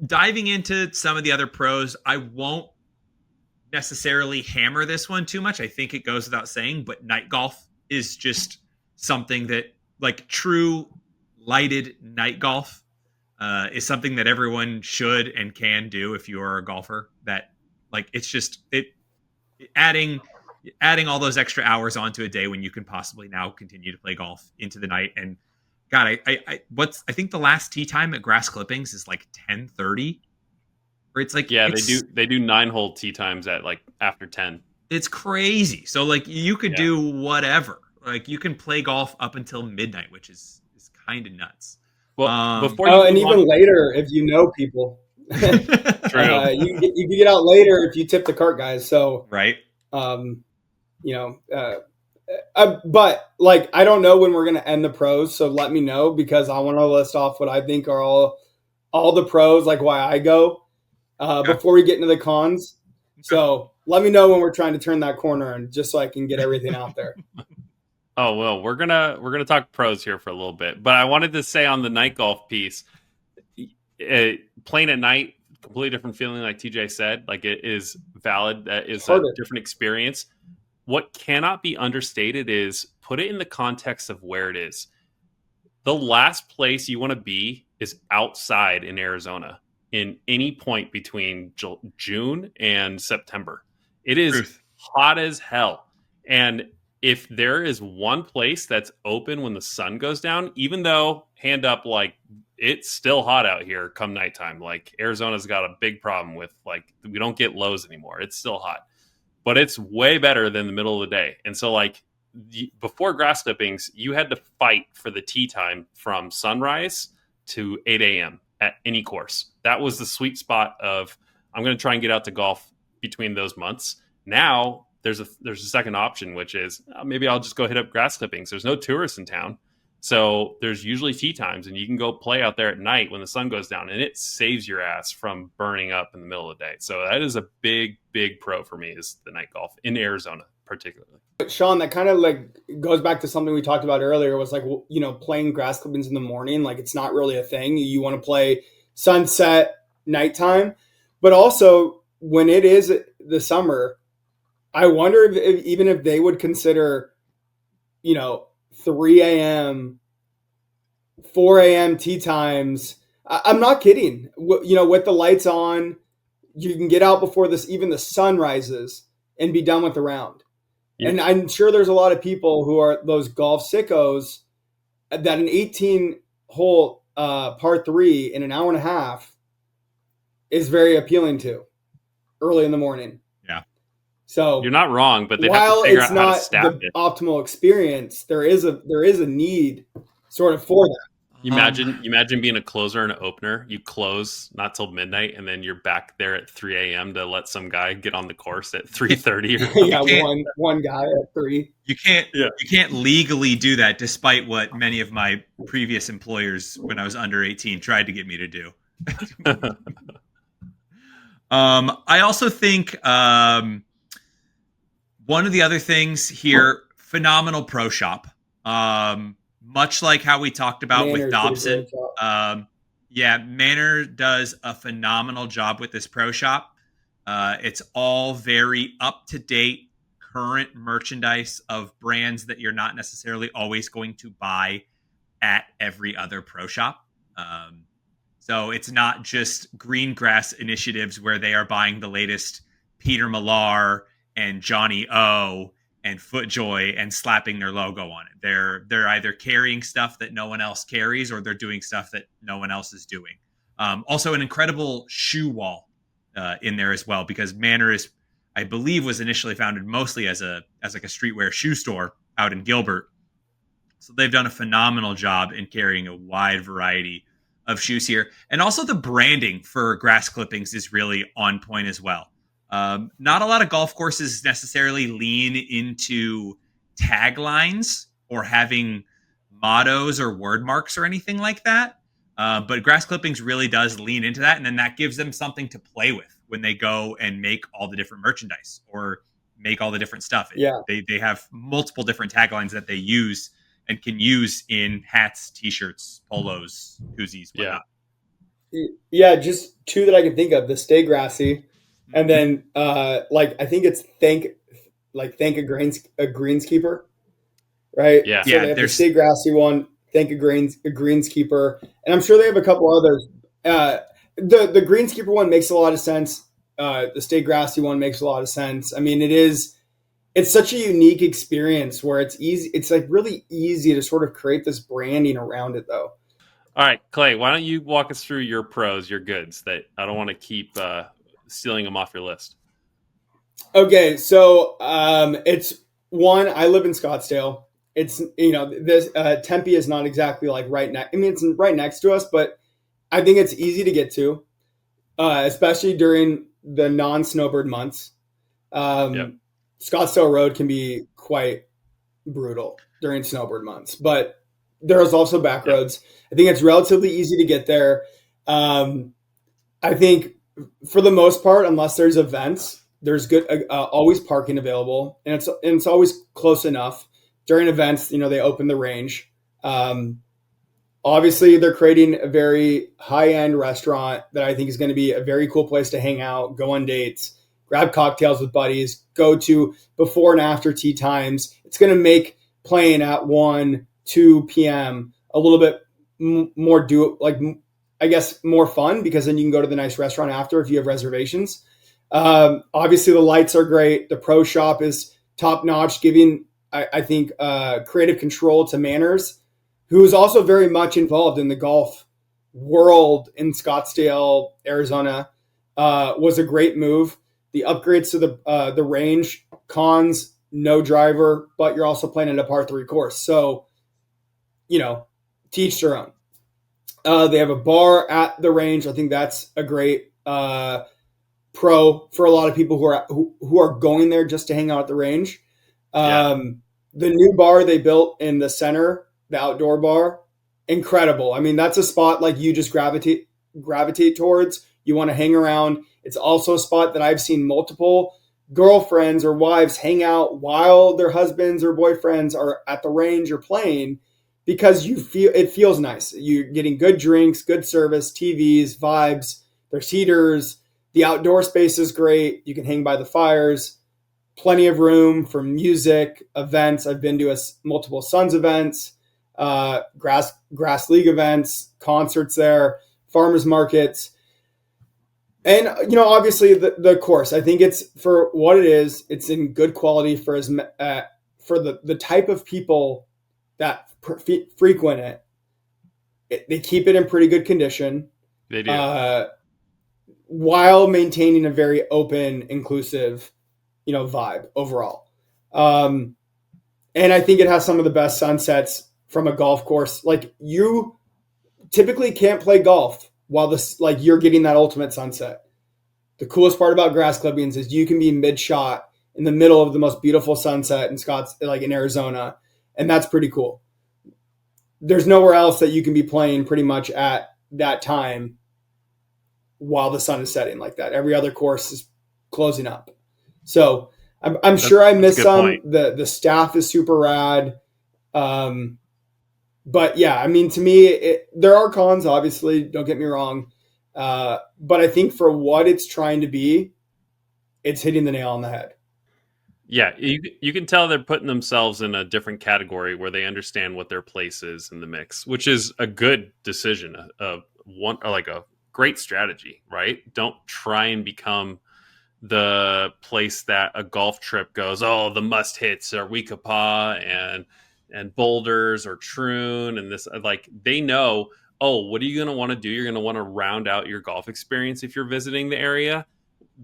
diving into some of the other pros, I won't necessarily hammer this one too much. I think it goes without saying, but night golf is just something that, like, true lighted night golf is something that everyone should and can do if you are a golfer. That, like, it's just adding adding all those extra hours onto a day when you can possibly now continue to play golf into the night. And God, I think the last tee time at Grass Clippings is like 10:30. Or it's like Yeah, they do 9-hole tee times at like after 10. it's crazy. So like you could Yeah. do whatever. Like you can play golf up until midnight, which is kind of nuts. Well, Um, before you And move even on, later if you know people. true. You can get out later if you tip the cart guys. So, right? um, you know, but like I don't know when we're gonna end the pros, so let me know because I want to list off what I think are all the pros, like why I go Okay. before we get into the cons. So let me know when we're trying to turn that corner, and just so I can get everything out there. Oh well, we're gonna talk pros here for a little bit, but I wanted to say on the night golf piece, playing at night, completely different feeling. Like TJ said, like it is valid. That is a Harder. different experience. What cannot be understated is put it in the context of where it is. The last place you want to be is outside in Arizona in any point between June and September. It is Truth. hot as hell. And if there is one place that's open when the sun goes down, even though, hand up, like it's still hot out here come nighttime. Like Arizona's got a big problem with like we don't get lows anymore. It's still hot, but it's way better than the middle of the day. And so like before grass clippings, you had to fight for the tee time from sunrise to 8 a.m. at any course. That was the sweet spot of I'm going to try and get out to golf between those months. Now there's a second option, which is maybe I'll just go hit up grass clippings. There's no tourists in town. So there's usually tee times and you can go play out there at night when the sun goes down and it saves your ass from burning up in the middle of the day. So that is a big, big pro for me is the night golf in Arizona particularly. But Sean, that kind of like goes back to something we talked about earlier. Was like playing grass clippings in the morning. Like it's not really a thing. You want to play sunset, nighttime, but also when it is the summer, I wonder if even if they would consider, 3 a.m., 4 a.m. tee times. I'm not kidding. With the lights on, you can get out before even the sun rises and be done with the round. Yeah. And I'm sure there's a lot of people who are those golf sickos that an 18-hole par 3 in an hour and a half is very appealing to early in the morning. Yeah. So you're not wrong, but they while have to figure it's out how to not staff the it. optimal experience, there is a need sort of for that. You imagine being a closer and an opener. You close not till midnight, and then you're back there at 3 a.m. to let some guy get on the course at 3:30. Yeah, one guy at 3. You can't legally do that, despite what many of my previous employers, when I was under 18, tried to get me to do. I also think one of the other things here, phenomenal pro shop. Much like how we talked about with Dobson. Manor does a phenomenal job with this pro shop. It's all very up-to-date, current merchandise of brands that you're not necessarily always going to buy at every other pro shop. So it's not just green grass initiatives where they are buying the latest Peter Millar and Johnny O and FootJoy and slapping their logo on it. They're either carrying stuff that no one else carries or they're doing stuff that no one else is doing. Also an incredible shoe wall in there as well, because Manor is, I believe, was initially founded mostly as like a streetwear shoe store out in Gilbert. So they've done a phenomenal job in carrying a wide variety of shoes here. And also the branding for grass clippings is really on point as well. Not a lot of golf courses necessarily lean into taglines or having mottos or word marks or anything like that. But grass clippings really does lean into that. And then that gives them something to play with when they go and make all the different merchandise or make all the different stuff. Yeah. They have multiple different taglines that they use and can use in hats, t-shirts, polos, koozies, whatnot. Yeah, just two that I can think of: the Stay Grassy, and then I think it's thank a greenskeeper, right? Yeah, So they have the Stay Grassy one, thank a greenskeeper, and I'm sure they have a couple others. The greenskeeper one makes a lot of sense. The Stay Grassy one makes a lot of sense. I mean, it is it's such a unique experience where it's easy. It's like really easy to sort of create this branding around it, though. All right, Clay, why don't you walk us through your pros, your goods that I don't want to keep stealing them off your list. Okay, so it's one. I live in Scottsdale. It's this Tempe is not exactly like right next. I mean, it's right next to us, but I think it's easy to get to, especially during the non-snowbird months. Yep. Scottsdale Road can be quite brutal during snowbird months, but there's also back Yep. roads. I think it's relatively easy to get there. Um, I think for the most part, unless there's events, there's good always parking available, and it's always close enough. During events, they open the range. Um, Obviously, they're creating a very high end restaurant that I think is going to be a very cool place to hang out, go on dates, grab cocktails with buddies, go to before and after tea times. It's going to make playing at 1, 2 p.m. a little bit more I guess more fun, because then you can go to the nice restaurant after if you have reservations. Obviously, the lights are great. The pro shop is top notch, giving I think creative control to Manners, who is also very much involved in the golf world in Scottsdale, Arizona. Was a great move. The upgrades to the range, cons, no driver, but you're also playing at a par 3 course. So, teach their own. They have a bar at the range. I think that's a great pro for a lot of people who are going there just to hang out at the range. The new bar they built in the center, the outdoor bar, incredible. I mean, that's a spot like you just gravitate towards. You want to hang around. It's also a spot that I've seen multiple girlfriends or wives hang out while their husbands or boyfriends are at the range or playing, because it feels nice. You're getting good drinks, good service, TVs, vibes. There's heaters. The outdoor space is great. You can hang by the fires. Plenty of room for music, events. I've been to multiple Suns events, grass league events, concerts there, farmers markets. And, obviously the course, I think it's for what it is. It's in good quality for the type of people that frequent it. They keep it in pretty good condition. They do. While maintaining a very open, inclusive, vibe overall. And I think it has some of the best sunsets from a golf course. Like, you typically can't play golf while you're getting that ultimate sunset. The coolest part about grass clippings is you can be mid shot in the middle of the most beautiful sunset in Arizona, and that's pretty cool. There's nowhere else that you can be playing pretty much at that time while the sun is setting like that. Every other course is closing up. So I'm sure I missed some. The staff is super rad. But yeah, I mean, to me, there are cons, obviously, don't get me wrong. But I think for what it's trying to be, it's hitting the nail on the head. Yeah, you can tell they're putting themselves in a different category where they understand what their place is in the mix, which is a good decision, a great strategy, right? Don't try and become the place that a golf trip goes, oh, the must hits are Weekapaw and Boulders or Troon, and this, like, they know, oh, what are you going to want to do? You're going to want to round out your golf experience if you're visiting the area.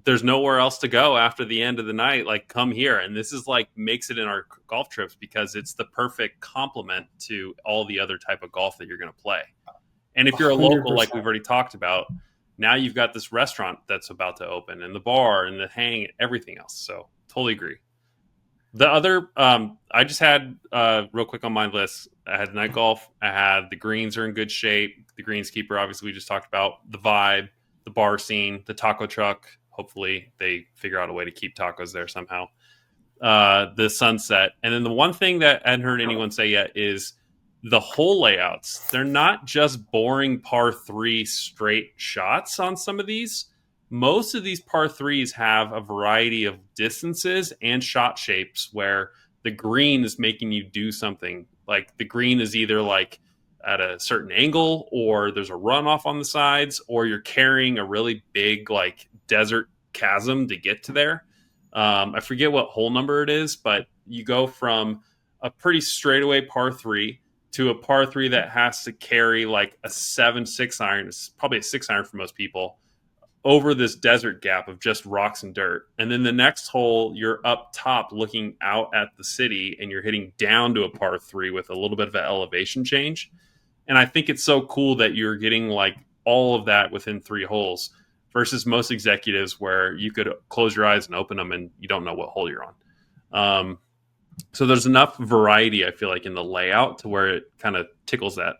There's nowhere else to go after the end of the night. Like, come here. And this is like makes it in our golf trips because it's the perfect complement to all the other type of golf that you're going to play. And if you're a local, 100%. like we've already talked about, now you've got this restaurant that's about to open and the bar and the hang, everything else. So totally agree. The other, I just had real quick on my list. I had night golf. I had the greens are in good shape. The greenskeeper, obviously, we just talked about the vibe, the bar scene, the taco truck. Hopefully, they figure out a way to keep tacos there somehow. The sunset, and then the one thing that I hadn't heard anyone say yet is the hole layouts. They're not just boring par 3 straight shots on some of these. Most of these par 3s have a variety of distances and shot shapes where the green is making you do something. Like, the green is either like at a certain angle, or there's a runoff on the sides, or you're carrying a really big like desert chasm to get to there. I forget what hole number it is, but you go from a pretty straightaway par three to a par three that has to carry like a 7-6 iron. It's probably a 6 iron for most people over this desert gap of just rocks and dirt. And then the next hole, you're up top looking out at the city and you're hitting down to a par three with a little bit of an elevation change. And I think it's so cool that you're getting like all of that within 3 holes versus most executives where you could close your eyes and open them and you don't know what hole you're on. So there's enough variety, I feel like, in the layout to where it kind of tickles that,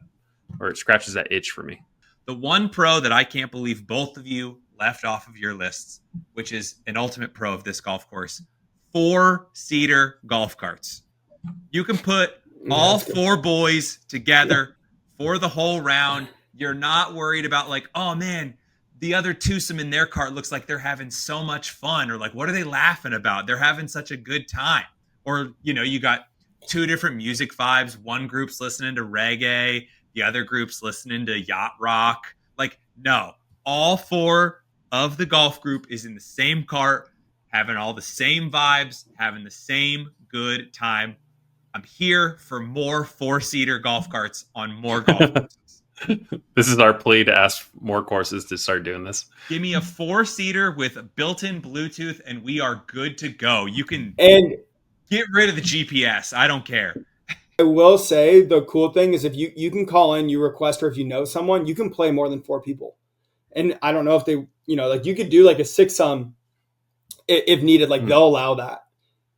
or it scratches that itch for me. The one pro that I can't believe both of you left off of your lists, which is an ultimate pro of this golf course, 4-seater golf carts. You can put all 4 boys together for the whole round. You're not worried about like, oh man, the other twosome in their cart looks like they're having so much fun, or like, what are they laughing about? They're having such a good time. Or, you got 2 different music vibes. One group's listening to reggae, the other group's listening to yacht rock. Like, no, all 4 of the golf group is in the same cart, having all the same vibes, having the same good time. I'm here for more 4-seater golf carts on more golf courses. This is our plea to ask more courses to start doing this. Give me a 4-seater with built-in Bluetooth, and we are good to go. You can get rid of the GPS. I don't care. I will say the cool thing is if you can call in, you request, or if you know someone, you can play more than 4 people. And I don't know if they, like you could do like a 6-some if needed. Like they'll allow that.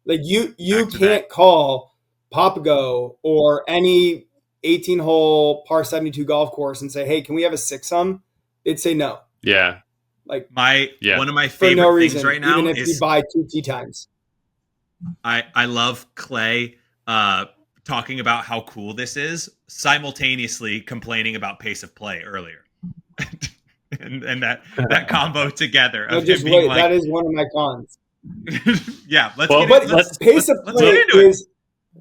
Like you can't call Papago or any 18-hole par 72 golf course and say, hey, can we have a 6-some? They'd say no. Yeah. Like one of my favorite things right now even if is you buy 2 tee times. I love Clay talking about how cool this is, simultaneously complaining about pace of play earlier. and that combo together of just him being wait, like, that is one of my cons. Yeah, pace of play is,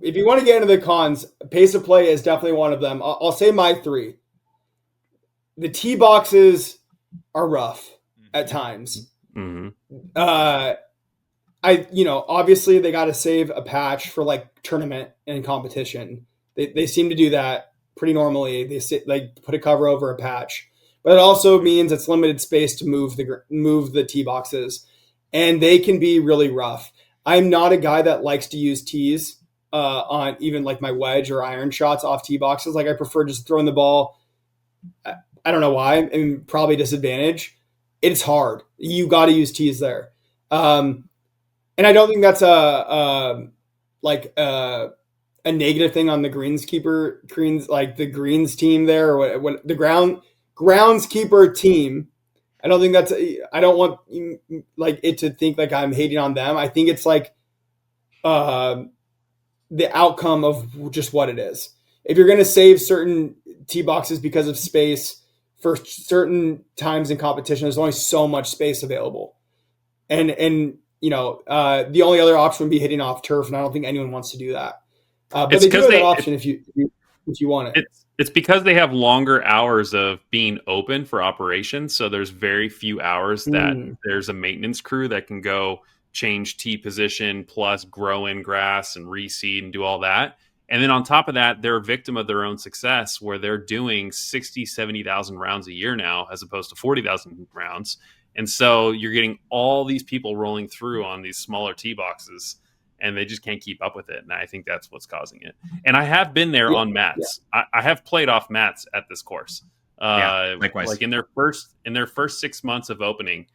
if you want to get into the cons, pace of play is definitely one of them. I'll say my 3. The tee boxes are rough at times. Mm-hmm. Obviously they got to save a patch for like tournament and competition. They seem to do that pretty normally. They put a cover over a patch, but it also means it's limited space to move the tee boxes, and they can be really rough. I'm not a guy that likes to use tees on even like my wedge or iron shots off tee boxes. Like I prefer just throwing the ball. I don't know why. I mean, probably disadvantage. It's hard. You got to use tees there. And I don't think that's a negative thing on the greens, like the greens team there, or what the groundskeeper team. I don't think I don't want like it to think like I'm hating on them. I think it's like the outcome of just what it is. If you're going to save certain tee boxes because of space for certain times in competition, there's only so much space available. And the only other option would be hitting off turf, and I don't think anyone wants to do that. But they do have that option if you want it. It's because they have longer hours of being open for operations, so there's very few hours that there's a maintenance crew that can go change tee position, plus grow in grass and reseed and do all that. And then on top of that, they're a victim of their own success, where they're doing 60, 70,000 rounds a year now, as opposed to 40,000 rounds. And so you're getting all these people rolling through on these smaller tee boxes, and they just can't keep up with it. And I think that's what's causing it. And I have been there on mats. Yeah. I have played off mats at this course. Likewise. Like in their first 6 months of opening,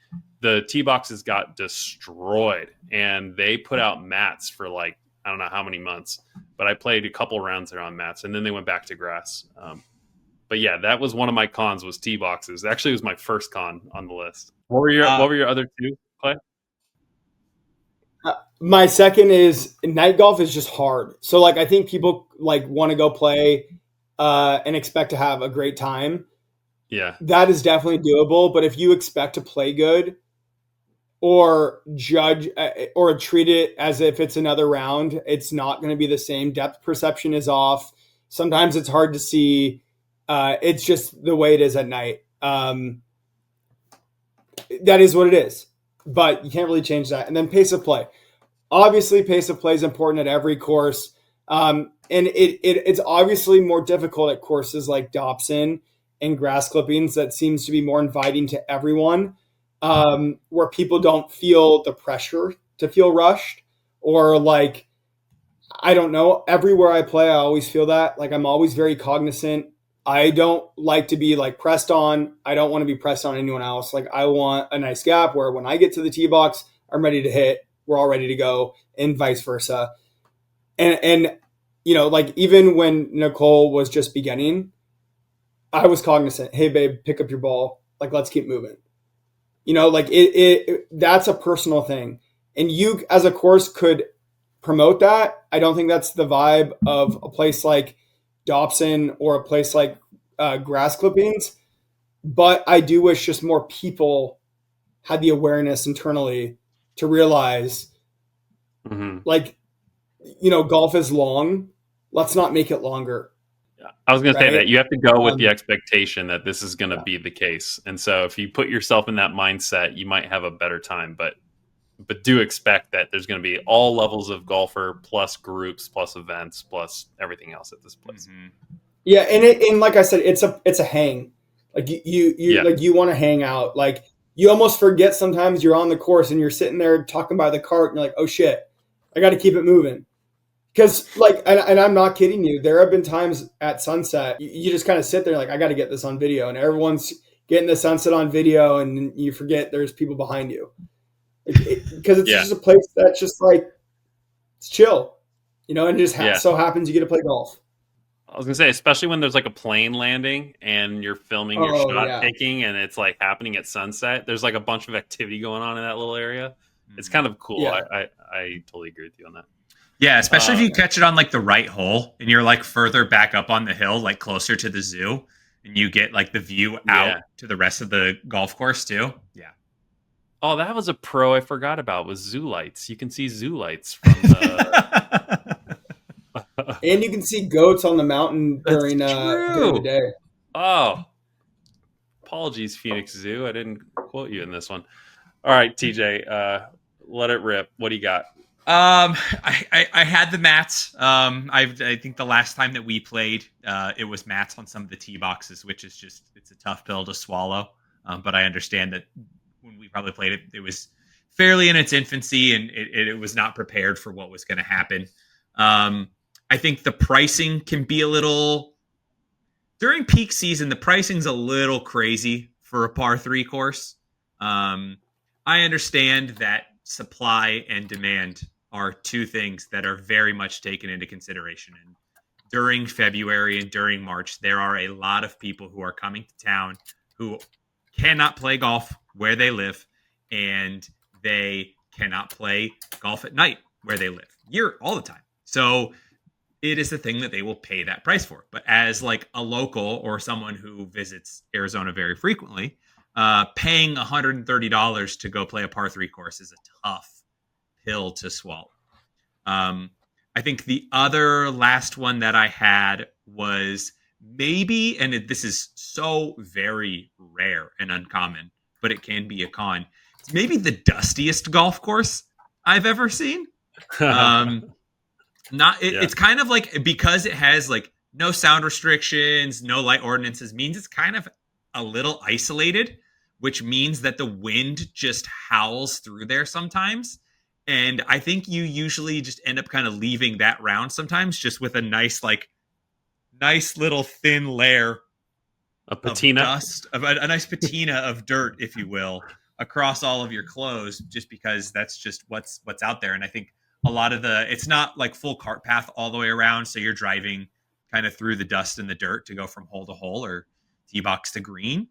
the tee boxes got destroyed, and they put out mats for like, I don't know how many months, but I played a couple rounds there on mats, and then they went back to grass. But yeah, that was one of my cons, was tee boxes. Actually, it was my first con on the list. What were your other 2, Clay? My second is night golf is just hard. So like I think people like want to go play and expect to have a great time. Yeah, that is definitely doable. But if you expect to play good, or judge or treat it as if it's another round, it's not going to be the same. Depth perception is off. Sometimes it's hard to see. It's just the way it is at night. That is what it is. but you can't really change that. And then pace of play. Obviously, pace of play is important at every course. And it's obviously more difficult at courses like Dobson and grass clippings that seems to be more inviting to everyone, where people don't feel the pressure to feel rushed or like, I don't know. Everywhere I play, I always feel that. Like I'm always very cognizant. I don't like to be like pressed on. I don't want to be pressed on anyone else. Like I want a nice gap where when I get to the tee box, I'm ready to hit. We're all ready to go, and vice versa. And like even when Nicole was just beginning, I was cognizant. Hey, babe, pick up your ball. Like let's keep moving. Like that's a personal thing, and you as a course could promote that. I don't think that's the vibe of a place like Dobson or a place like grass clippings, but I do wish just more people had the awareness internally to realize, like, golf is long. Let's not make it longer. I was going to say that you have to go with the Um, expectation that this is going to yeah. be the case. And so if you put yourself in that mindset, you might have a better time, but do expect that there's going to be all levels of golfer plus groups plus events plus everything else at this place. Yeah, and like I said, it's a hang. Like you Yeah. like you want to hang out. Like you almost forget sometimes you're on the course and you're sitting there talking by the cart and you're like, oh shit, I got to keep it moving. Because like, and I'm not kidding you. There have been times at sunset you just kind of sit there like I got to get this on video, and everyone's getting the sunset on video, and you forget there's people behind you. Because it's Yeah. just a place that's just like it's chill, and it just Yeah. so happens you get to play golf. I was gonna say, especially when there's like a plane landing and you're filming your Oh shot yeah, taking, and it's like happening at sunset. There's like a bunch of activity going on in that little area. It's kind of cool. yeah. I totally agree with you on that. Yeah, especially if you Um, catch it on like the right hole and you're like further back up on the hill, like closer to the zoo, and you get like the view out Yeah. to the rest of the golf course too. Yeah. Oh, that was a pro I forgot about was zoo lights. You can see zoo lights from the. And you can see goats on the mountain That's during the true. day. Oh, apologies, Phoenix Zoo. I didn't quote you in this one. All right, TJ, let it rip. What do you got? I had the mats. I think the last time that we played, it was mats on some of the tee boxes, which is just it's a tough pill to swallow. But I understand that when we probably played it, it was fairly in its infancy and it was not prepared for what was going to happen. I think the pricing can be a little during peak season. The pricing's a little crazy for a par three course. I understand that supply and demand are two things that are very much taken into consideration. And during February and during March, there are a lot of people who are coming to town who cannot play golf where they live, and they cannot play golf at night where they live all the time. So it is the thing that they will pay that price for. But as like a local or someone who visits Arizona very frequently, paying $130 to go play a par three course is a tough pill to swallow. I think the other last one that I had was maybe, and this is so very rare and uncommon, but it can be a con. It's maybe the dustiest golf course I've ever seen. It's kind of like because it has like no sound restrictions, no light ordinances, means it's kind of a little isolated, which means that the wind just howls through there sometimes. And I think you usually just end up kind of leaving that round sometimes just with a nice little thin layer A patina. of dust, a nice patina of dirt, if you will, across all of your clothes, just because that's just what's out there. And I think a lot of it's not like full cart path all the way around. So you're driving kind of through the dust and the dirt to go from hole to hole or tee box to green.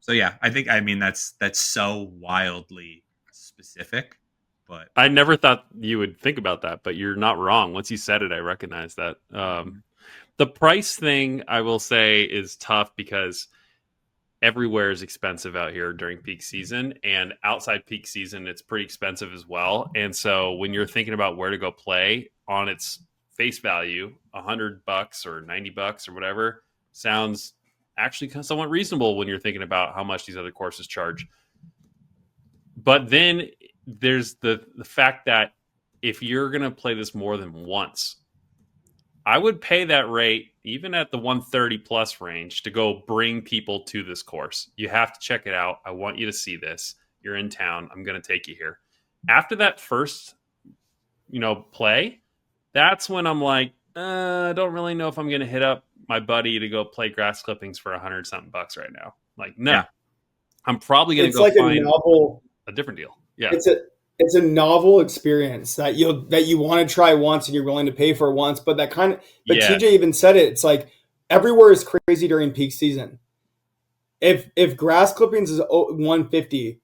So yeah, I mean, that's so wildly specific, but I never thought you would think about that, but you're not wrong. Once you said it, I recognize that. The price thing, I will say, is tough because everywhere is expensive out here during peak season, and outside peak season, it's pretty expensive as well. And so when you're thinking about where to go play on its face value, $100 or $90 or whatever sounds actually somewhat reasonable when you're thinking about how much these other courses charge. But then there's the fact that if you're going to play this more than once, I would pay that rate even at the 130 plus range to go bring people to this course. You have to check it out. I want you to see this. You're in town. I'm going to take you here. After that first, play, that's when I'm like, I don't really know if I'm going to hit up my buddy to go play grass clippings for 100 something bucks right now. Like, no, Yeah. I'm probably going to It's go like a find novel. a different deal. Yeah. It's a novel experience that you want to try once and you're willing to pay for once. But but Yeah. TJ even said it. It's like everywhere is crazy during peak season. If grass clippings is 150,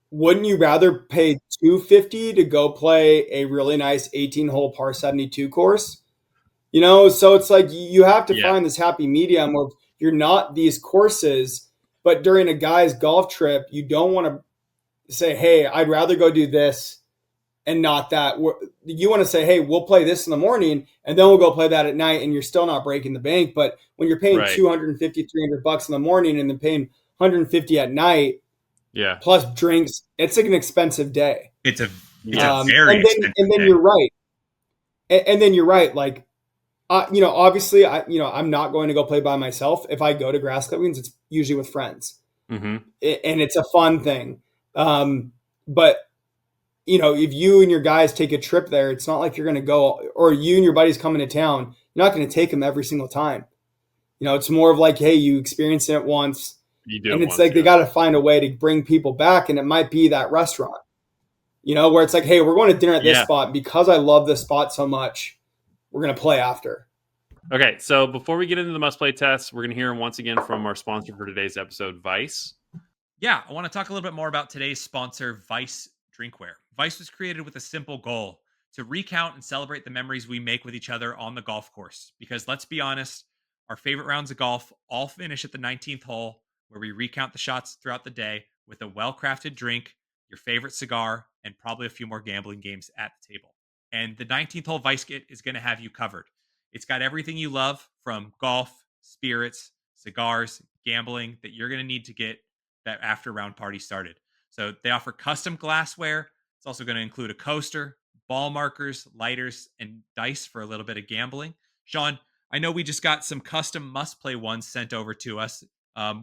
wouldn't you rather pay 250 to go play a really nice 18-hole par 72 course? So it's like you have to Yeah. find this happy medium where you're not these courses, but during a guy's golf trip, you don't want to say, hey, I'd rather go do this and not that. You want to say, hey, we'll play this in the morning and then we'll go play that at night, and you're still not breaking the bank. But when you're paying Right. 250, 300 bucks in the morning and then paying 150 at night, Yeah. plus drinks, it's like an expensive day. It's a Yeah. very expensive And then day. you're right. And then you're right. Like, obviously, I'm not going to go play by myself. If I go to grass clippings, it's usually with friends, Mm-hmm. and it's a fun thing. But if you and your guys take a trip there, it's not like you're going to go, or you and your buddies coming to town. You're not going to take them every single time. It's more of like, hey, you experience it once, You do and it it's once, like they yeah. got to find a way to bring people back, and it might be that restaurant, where it's like, hey, we're going to dinner at this Yeah. spot because I love this spot so much. We're going to play after. Okay, so before we get into the must play test, we're going to hear once again from our sponsor for today's episode, Vice. Yeah, I want to talk a little bit more about today's sponsor, Vice Drinkware. Vice was created with a simple goal to recount and celebrate the memories we make with each other on the golf course. Because let's be honest, our favorite rounds of golf all finish at the 19th hole, where we recount the shots throughout the day with a well crafted drink, your favorite cigar, and probably a few more gambling games at the table. And the 19th hole Vice Kit is going to have you covered. It's got everything you love from golf, spirits, cigars, gambling that you're going to need to get that after round party started. So they offer custom glassware. It's also going to include a coaster, ball markers, lighters, and dice for a little bit of gambling. Sean, I know we just got some custom must play ones sent over to us.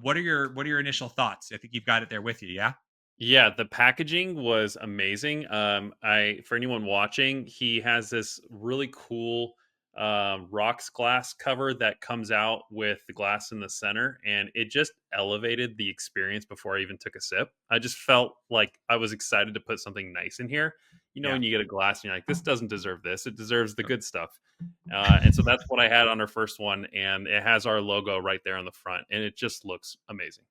What are your initial thoughts? I think you've got it there with you, yeah? Yeah, the packaging was amazing. For anyone watching, he has this really cool rocks glass cover that comes out with the glass in the center, and it just elevated the experience before I even took a sip. I just felt like I was excited to put something nice in here. Yeah. When you get a glass and you're like, this doesn't deserve this; it deserves the good stuff. And so that's what I had on our first one, and it has our logo right there on the front, and it just looks amazing.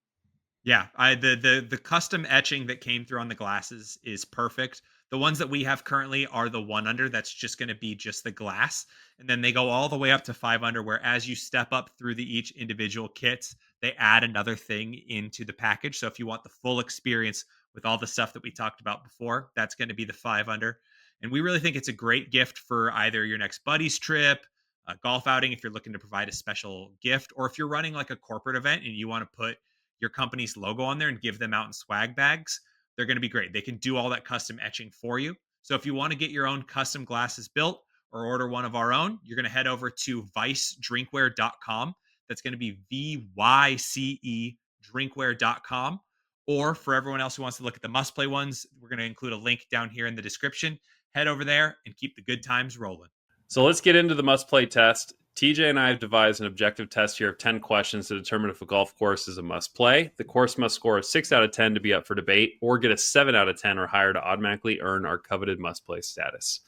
Yeah, the custom etching that came through on the glasses is perfect. The ones that we have currently are the 1 under. That's just going to be just the glass, and then they go all the way up to 5 under. Where as you step up through each individual kits, they add another thing into the package. So if you want the full experience with all the stuff that we talked about before, that's going to be the 5 under. And we really think it's a great gift for either your next buddy's trip, a golf outing if you're looking to provide a special gift, or if you're running like a corporate event and you want to put your company's logo on there and give them out in swag bags. They're going to be great. They can do all that custom etching for you. So if you want to get your own custom glasses built or order one of our own, you're going to head over to vicedrinkware.com. That's going to be VYCE drinkware.com. Or for everyone else who wants to look at the must play ones, we're going to include a link down here in the description. Head over there and keep the good times rolling. So let's get into the must play test. TJ and I have devised an objective test here of 10 questions to determine if a golf course is a must play. The course must score a 6 out of 10 to be up for debate, or get a 7 out of 10 or higher to automatically earn our coveted must play status.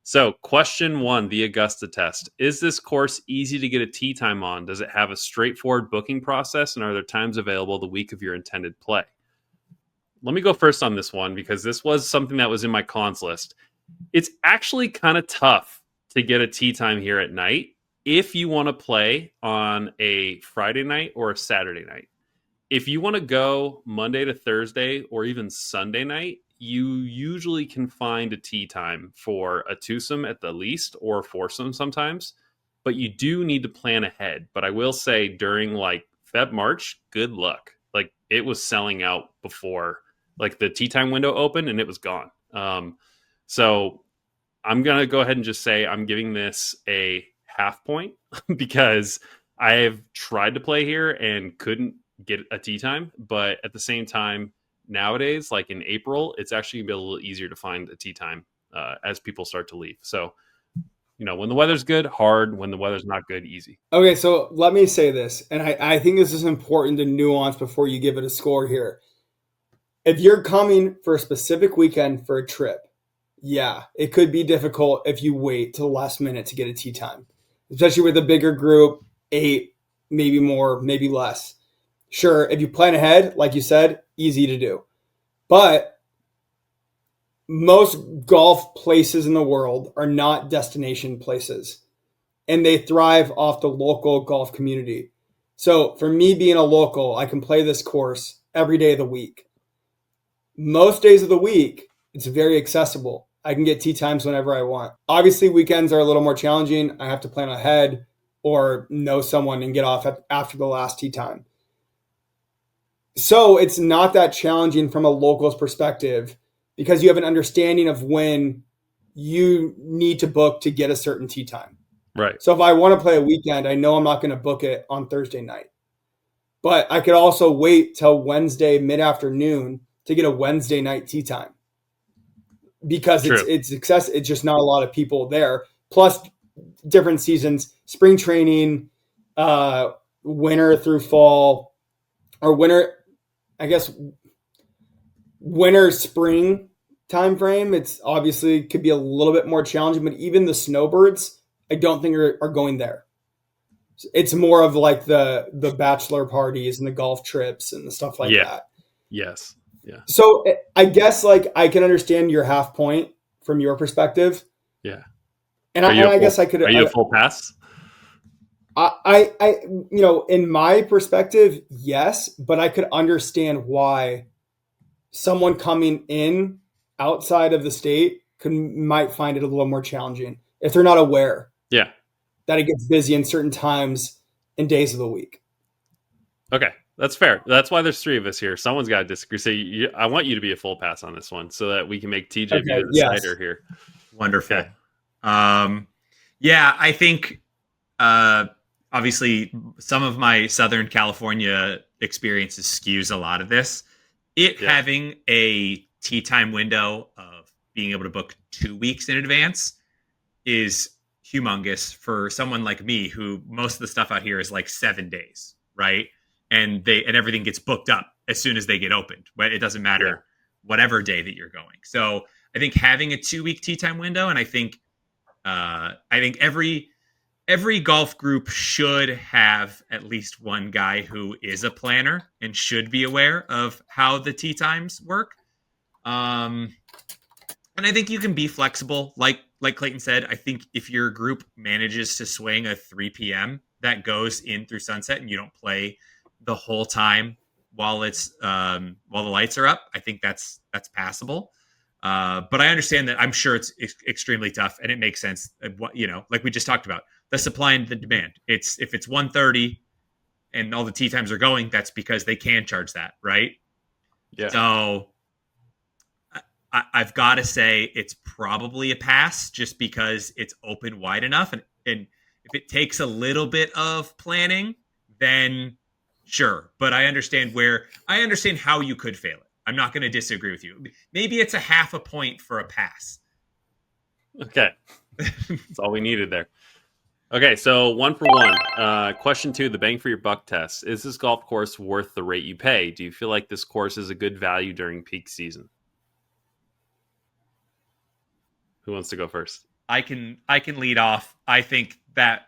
So, question 1, the Augusta test. Is this course easy to get a tee time on? Does it have a straightforward booking process? And are there times available the week of your intended play? Let me go first on this one because this was something that was in my cons list. It's actually kind of tough to get a tee time here at night if you want to play on a Friday night or a Saturday night. If you want to go Monday to Thursday or even Sunday night, you usually can find a tee time for a twosome at the least, or a foursome sometimes, but you do need to plan ahead. But I will say during like March, good luck. Like, it was selling out before like the tee time window opened and it was gone. So I'm going to go ahead and just say I'm giving this a half point because I've tried to play here and couldn't get a tee time. But at the same time, nowadays, like in April, it's actually going to be a little easier to find a tee time as people start to leave. So, when the weather's good, hard. When the weather's not good, easy. Okay, so let me say this, and I think this is important to nuance before you give it a score here. If you're coming for a specific weekend for a trip, yeah, it could be difficult if you wait till the last minute to get a tee time, especially with a bigger group, 8, maybe more, maybe less. Sure, if you plan ahead, like you said, easy to do. But most golf places in the world are not destination places, and they thrive off the local golf community. So for me being a local, I can play this course every day of the week. Most days of the week, it's very accessible. I can get tee times whenever I want. Obviously, weekends are a little more challenging. I have to plan ahead or know someone and get off after the last tee time. So it's not that challenging from a local's perspective because you have an understanding of when you need to book to get a certain tee time. Right. So if I want to play a weekend, I know I'm not going to book it on Thursday night. But I could also wait till Wednesday mid-afternoon to get a Wednesday night tee time because it's just not a lot of people there. Plus different seasons, spring training, winter through fall, or winter spring time frame. It's obviously could be a little bit more challenging, but even the snowbirds, I don't think are going there. It's more of like the bachelor parties and the golf trips and the stuff like that. Yes. Yeah. So I guess like I can understand your half point from your perspective. Yeah. And I guess I could. Are you a full pass? I in my perspective, yes, but I could understand why someone coming in outside of the state might find it a little more challenging if they're not aware. Yeah. That it gets busy in certain times and days of the week. Okay, that's fair. That's why there's 3 of us here. Someone's got to disagree. So I want you to be a full pass on this one so that we can make TJ be the decider here. Wonderful. Okay. I think obviously some of my Southern California experiences skews a lot of this. Having a tee time window of being able to book 2 weeks in advance is humongous for someone like me who most of the stuff out here is like 7 days, right? And everything gets booked up as soon as they get opened. It doesn't matter whatever day that you're going. So I think having a 2-week tee time window, and I think every golf group should have at least one guy who is a planner and should be aware of how the tee times work. And I think you can be flexible. Like Clayton said, I think if your group manages to swing a 3 p.m. that goes in through sunset and you don't play the whole time while the lights are up, I think that's passable. But I understand that I'm sure it's extremely tough, and it makes sense. Like we just talked about, the supply and the demand. If it's 1:30 and all the tee times are going, that's because they can charge that, right? Yeah. So I've got to say it's probably a pass just because it's open wide enough. And if it takes a little bit of planning, then sure. But I understand how you could fail it. I'm not going to disagree with you. Maybe it's a half a point for a pass. Okay. That's all we needed there. Okay, so 1 for 1. Question 2, the bang for your buck test. Is this golf course worth the rate you pay? Do you feel like this course is a good value during peak season? Who wants to go first? I can lead off. I think that,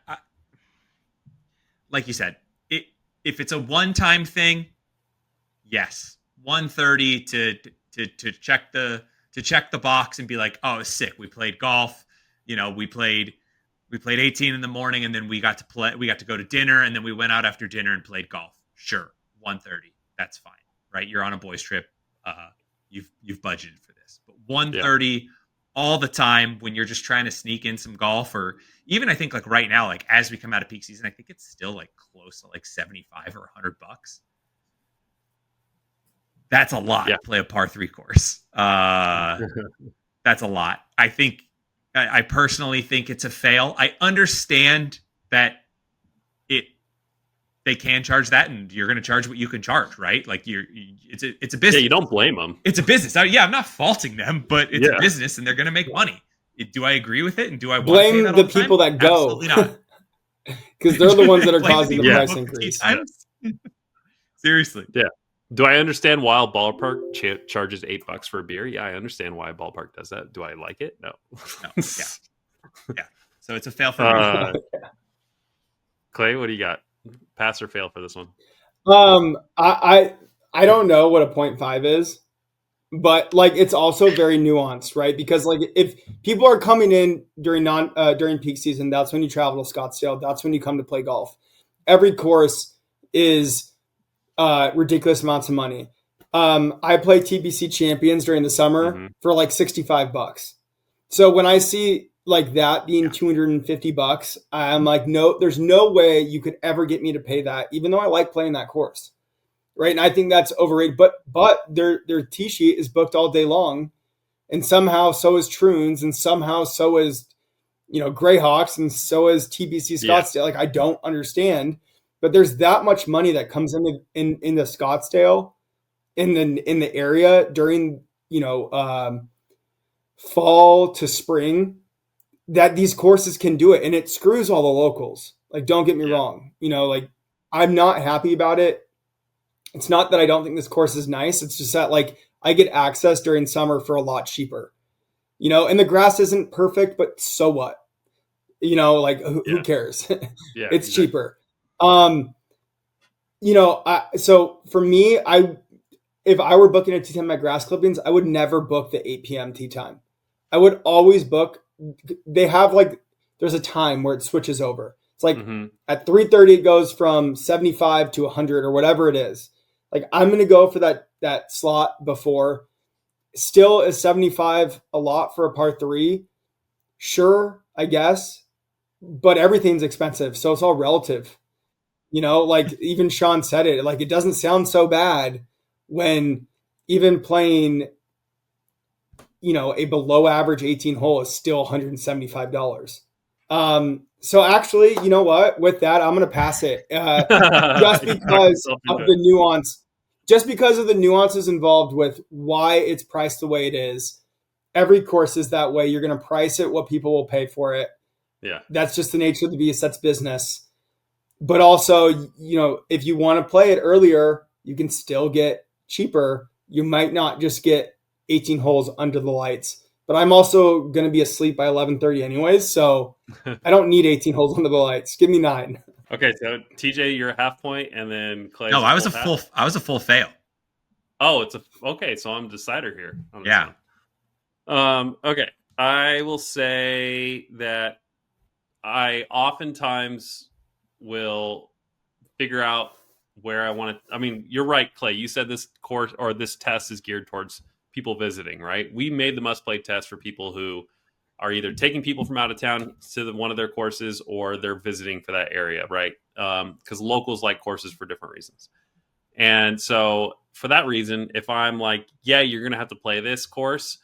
like you said, if it's a one-time thing, yes, 1:30 to check the box and be like, oh, sick. We played golf. We played 18 in the morning, and then we got to go to dinner, and then we went out after dinner and played golf. Sure, 1:30. That's fine, right? You're on a boys trip. You've budgeted for this, but 1:30. All the time when you're just trying to sneak in some golf, or even I think like right now, like as we come out of peak season, I think it's still like close to like $75 or $100. That's a lot Yeah. to play a par 3 course. That's a lot. I personally think it's a fail. I understand that it they can charge that, and you're going to charge what you can charge, right? Like it's a Yeah, business. you don't blame them. It's a business. I'm not faulting them, but it's a Yeah. business, and they're going to make money. Do I agree with it, and do I want to pay Blame that the all the time? people that go. Absolutely not. Because they're the ones that are Blame causing the people that price book tee increase. times. Seriously. Yeah. Do I understand why Ballpark charges $8 for a beer? Yeah, I understand why Ballpark does that. Do I like it? No. No. Yeah. So it's a fail for me. Clay, what do you got? Pass or fail for this one? I don't know what a 0.5 is, but like it's also very nuanced, right? Because like if people are coming in during peak season, that's when you travel to Scottsdale. That's when you come to play golf. Every course is ridiculous amounts of money. I play TBC Champions during the summer for like $65. So when I see like that being $250, I'm like, no, there's no way you could ever get me to pay that, even though I like playing that course. Right. And I think that's overrated. But their tee sheet is booked all day long. And somehow so is Troons, and somehow so is, Greyhawks, and so is TBC Scottsdale. Yeah. Like I don't understand. But there's that much money that comes in the Scottsdale in the area during fall to spring, that these courses can do it, and it screws all the locals. Like, don't get me wrong. Like I'm not happy about it. It's not that I don't think this course is nice. It's just that like I get access during summer for a lot cheaper. And the grass isn't perfect, but so what? Like who cares? Yeah, it's cheaper. So for me, if I were booking a tee time at Grass Clippings, I would never book the 8 p.m. tee time. I would always book. They have there's a time where it switches over. It's like at 3:30 it goes from 75 to 100 or whatever it is. Like I'm going to go for that slot before. Still, is 75 a lot for a par 3? Sure, I guess, but everything's expensive, so it's all relative. Like even Sean said it, like it doesn't sound so bad when even playing, a below average 18 hole is still $175. So actually, you know what? With that, I'm going to pass it just because of the nuance, just because of the nuances involved with why it's priced the way it is. Every course is that way. You're going to price it what people will pay for it. Yeah. That's just the nature of the beast. That's business. But also, if you want to play it earlier, you can still get cheaper. You might not just get 18 holes under the lights. But I'm also going to be asleep by 11:30 anyways, so I don't need 18 holes under the lights. Give me 9. Okay, so TJ, you're a half point, and then Clay. No, I was a full fail. Oh, okay. So I'm decider here. Yeah. Okay. I will say that I oftentimes will figure out where I want to. I mean, you're right, Clay. You said this course or this test is geared towards people visiting, right? We made the must play test for people who are either taking people from out of town to one of their courses or they're visiting for that area, right? Because locals like courses for different reasons. And so for that reason, if I'm like, yeah, you're going to have to play this course.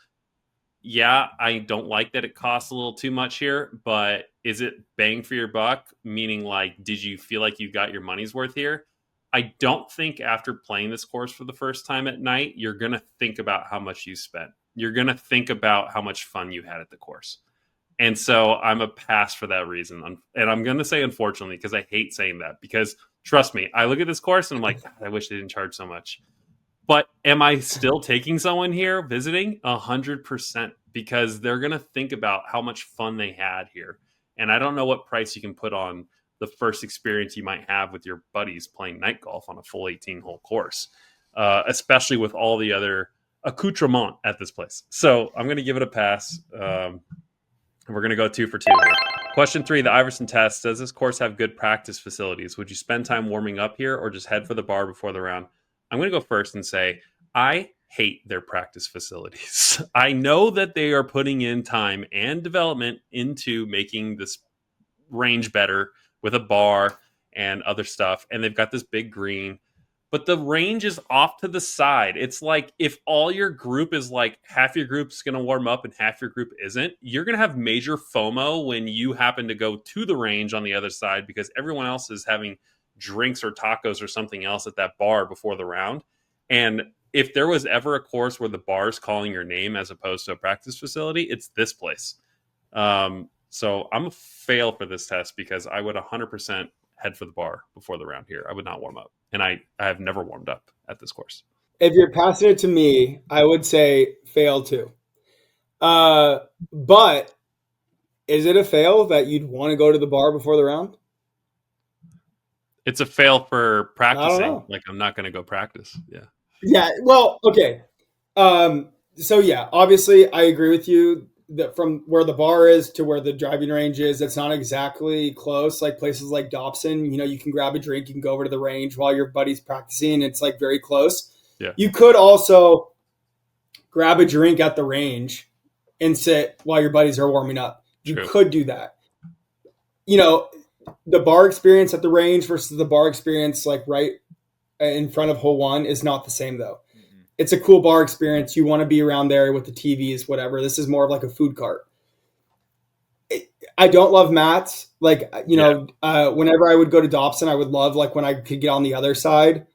Yeah, I don't like that it costs a little too much here, but is it bang for your buck? Meaning like, did you feel like you got your money's worth here? I don't think after playing this course for the first time at night, you're going to think about how much you spent. You're going to think about how much fun you had at the course. And so I'm a pass for that reason. And I'm going to say unfortunately, because I hate saying that, because trust me, I look at this course and I'm like, I wish they didn't charge so much. But am I still taking someone here visiting? 100%, because they're going to think about how much fun they had here. And I don't know what price you can put on the first experience you might have with your buddies playing night golf on a full 18-hole course, especially with all the other accoutrement at this place. So I'm going to give it a pass. We're going to go 2 for 2 here. Question 3, the Iverson test. Does this course have good practice facilities? Would you spend time warming up here or just head for the bar before the round? I'm going to go first and say I hate their practice facilities. I know that they are putting in time and development into making this range better with a bar and other stuff. And they've got this big green. but the range is off to the side. It's like if all your group is like half your group's going to warm up and half your group isn't, you're going to have major FOMO when you happen to go to the range on the other side because everyone else is having drinks or tacos or something else at that bar before the round. And if there was ever a course where the bar's calling your name as opposed to a practice facility, it's this place. So I'm a fail for this test because I would 100% head for the bar before the round here. I would not warm up. And I have never warmed up at this course. If you're passing it to me, I would say fail too. But is it a fail that you'd want to go to the bar before the round? It's a fail for practicing. know. Like I'm not going to go practice. Yeah. Yeah. Well, okay. So yeah, obviously I agree with you that from where the bar is to where the driving range is, it's not exactly close. Like places like Dobson, you know, you can grab a drink, you can go over to the range while your buddy's practicing. It's like very close. Yeah. You could also grab a drink at the range and sit while your buddies are warming up. You True. could do that. You know, the bar experience at the range versus the bar experience like right in front of hole one is not the same though. It's a cool bar experience. You want to be around there with the TVs, whatever. This is more of like a food cart. I don't love mats. Like, you know, whenever I would go to Dobson, I would love like when I could get on the other side.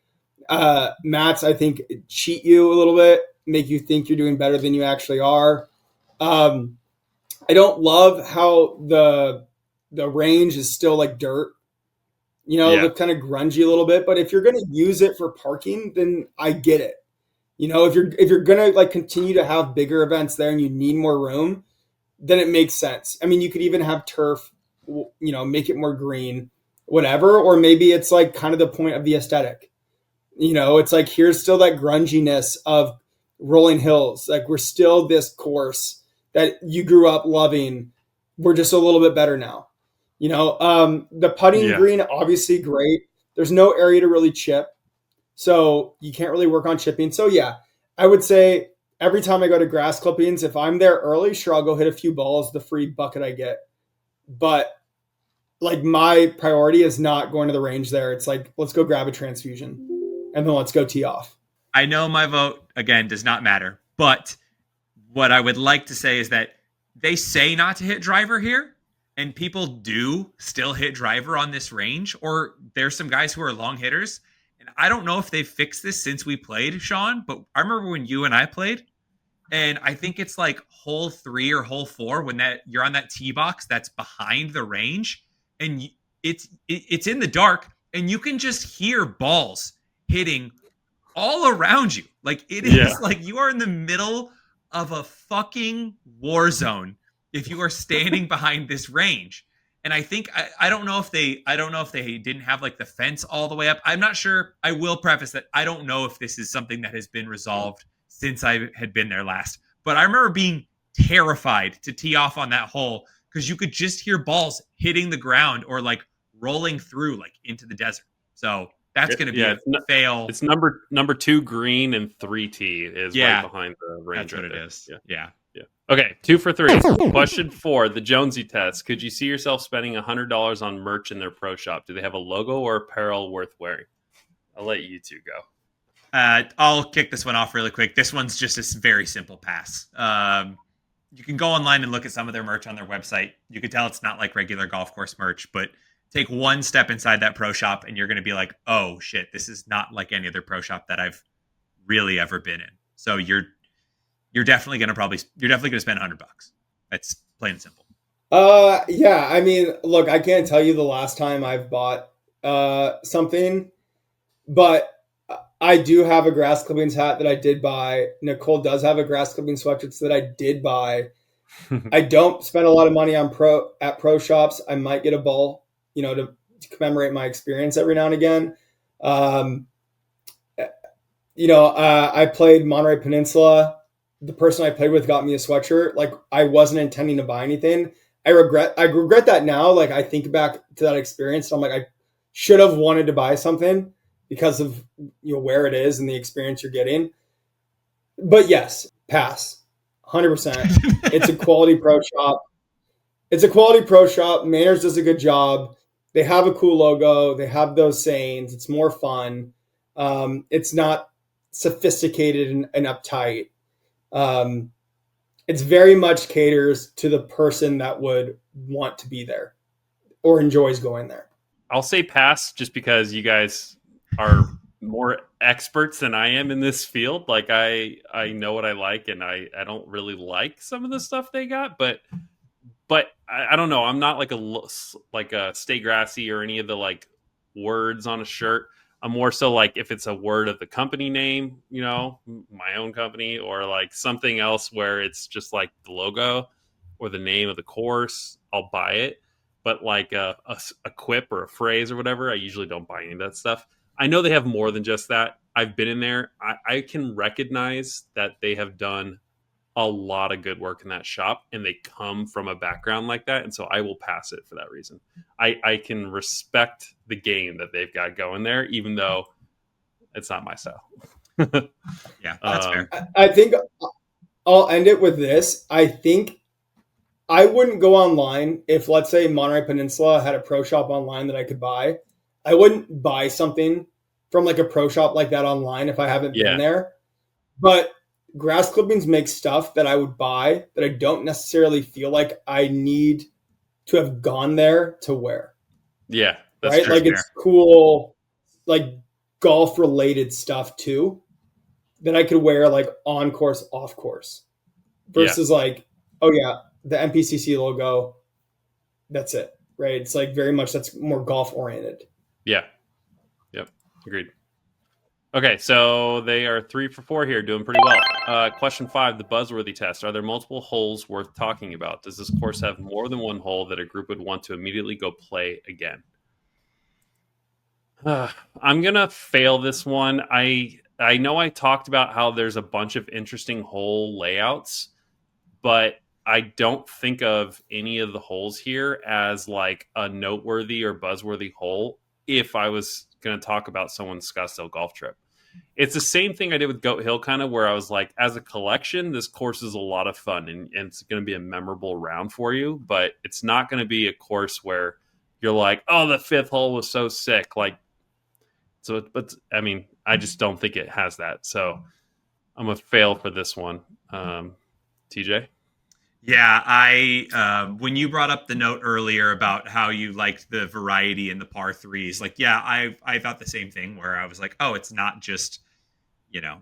Mats, I think, cheat you a little bit, make you think you're doing better than you actually are. I don't love how the range is still like dirt. You know, look kind of grungy a little bit. But if you're going to use it for parking, then I get it. You know, if you're gonna like continue to have bigger events there and you need more room, then it makes sense. I mean, you could even have turf, you know, make it more green, whatever. Or maybe it's like kind of the point of the aesthetic. You know, it's like here's still that grunginess of rolling hills. Like we're still this course that you grew up loving. We're just a little bit better now. You know, the putting green, obviously great. There's no area to really chip. So you can't really work on chipping. So yeah, I would say every time I go to grass clippings, if I'm there early, sure, I'll go hit a few balls, the free bucket I get. But like my priority is not going to the range there. It's like, let's go grab a transfusion and then let's go tee off. I know my vote, again, does not matter. But what I would like to say is that they say not to hit driver here. And people do still hit driver on this range. Or there's some guys who are long hitters. And I don't know if they've fixed this since we played, Sean, but I remember when you and I played, and I think it's like hole 3 or hole 4 when that you're on that tee box that's behind the range, and it's in the dark, and you can just hear balls hitting all around you. Like it is like you are in the middle of a fucking war zone if you are standing behind this range. And I think I don't know if they didn't have like the fence all the way up. I'm not sure. I will preface that I don't know if this is something that has been resolved since I had been there last. But I remember being terrified to tee off on that hole because you could just hear balls hitting the ground or like rolling through like into the desert. So that's going to be a fail. It's number 2 green and 3 tee is right behind the range. That's what it is. Yeah. Okay, 2 for 3. Question 4, the Jonesy test. Could you see yourself spending $100 on merch in their pro shop? Do they have a logo or apparel worth wearing? I'll let you two go. I'll kick this one off really quick. This one's just a very simple pass. You can go online and look at some of their merch on their website. You can tell it's not like regular golf course merch, but take one step inside that pro shop and you're going to be like, oh shit, this is not like any other pro shop that I've really ever been in. So you're definitely going to spend $100. That's plain and simple. Yeah. I mean, look, I can't tell you the last time I've bought something, but I do have a grass clippings hat that I did buy. Nicole does have a grass clipping sweatshirt that I did buy. I don't spend a lot of money on pro shops. I might get a ball, you know, to commemorate my experience every now and again. I played Monterey Peninsula. The person I played with got me a sweatshirt. Like I wasn't intending to buy anything. I regret that now. Like I think back to that experience. I'm like, I should have wanted to buy something because of where it is and the experience you're getting. But yes, pass 100%. It's a quality pro shop. Manners does a good job. They have a cool logo. They have those sayings. It's more fun. It's not sophisticated and uptight. Um, it's very much caters to the person that would want to be there or enjoys going there. I'll say pass just because you guys are more experts than I am in this field. Like I know what I like, and I don't really like some of the stuff they got, but I don't know. I'm not like a stay grassy or any of the like words on a shirt. I'm more so like if it's a word of the company name, my own company, or like something else where it's just like the logo or the name of the course, I'll buy it. But like a quip or a phrase or whatever, I usually don't buy any of that stuff. I know they have more than just that. I've been in there. I can recognize that they have done a lot of good work in that shop, and they come from a background like that, and so I will pass it for that reason. I can respect the game that they've got going there, even though it's not my style. Yeah, that's fair. I think I'll end it with this. I think I wouldn't go online if, let's say, Monterey Peninsula had a pro shop online that I could buy. I wouldn't buy something from like a pro shop like that online if I haven't been Yeah, there. But grass clippings make stuff that I would buy that I don't necessarily feel like I need to have gone there to wear. yeah, that's Right? true. Like it's cool, like golf related stuff too that I could wear like on course, off course Yeah, versus like, oh yeah, the MPCC logo. That's it. Right? It's like very much that's more golf oriented. yeah, yep, agreed. Okay, so they are 3 for 4 here, doing pretty well. Question 5, the buzzworthy test. Are there multiple holes worth talking about? Does this course have more than one hole that a group would want to immediately go play again? I'm gonna fail this one. I know I talked about how there's a bunch of interesting hole layouts, but I don't think of any of the holes here as like a noteworthy or buzzworthy hole if I was gonna talk about someone's Scottsdale golf trip. It's the same thing I did with Goat Hill, kind of where I was like, as a collection, this course is a lot of fun and it's going to be a memorable round for you, but it's not going to be a course where you're like, oh, the fifth hole was so sick. Like, so, but I mean, I just don't think it has that. So I'm a fail for this one. TJ? Yeah, I when you brought up the note earlier about how you liked the variety in the par threes, like yeah, I thought the same thing where I was like, oh, it's not just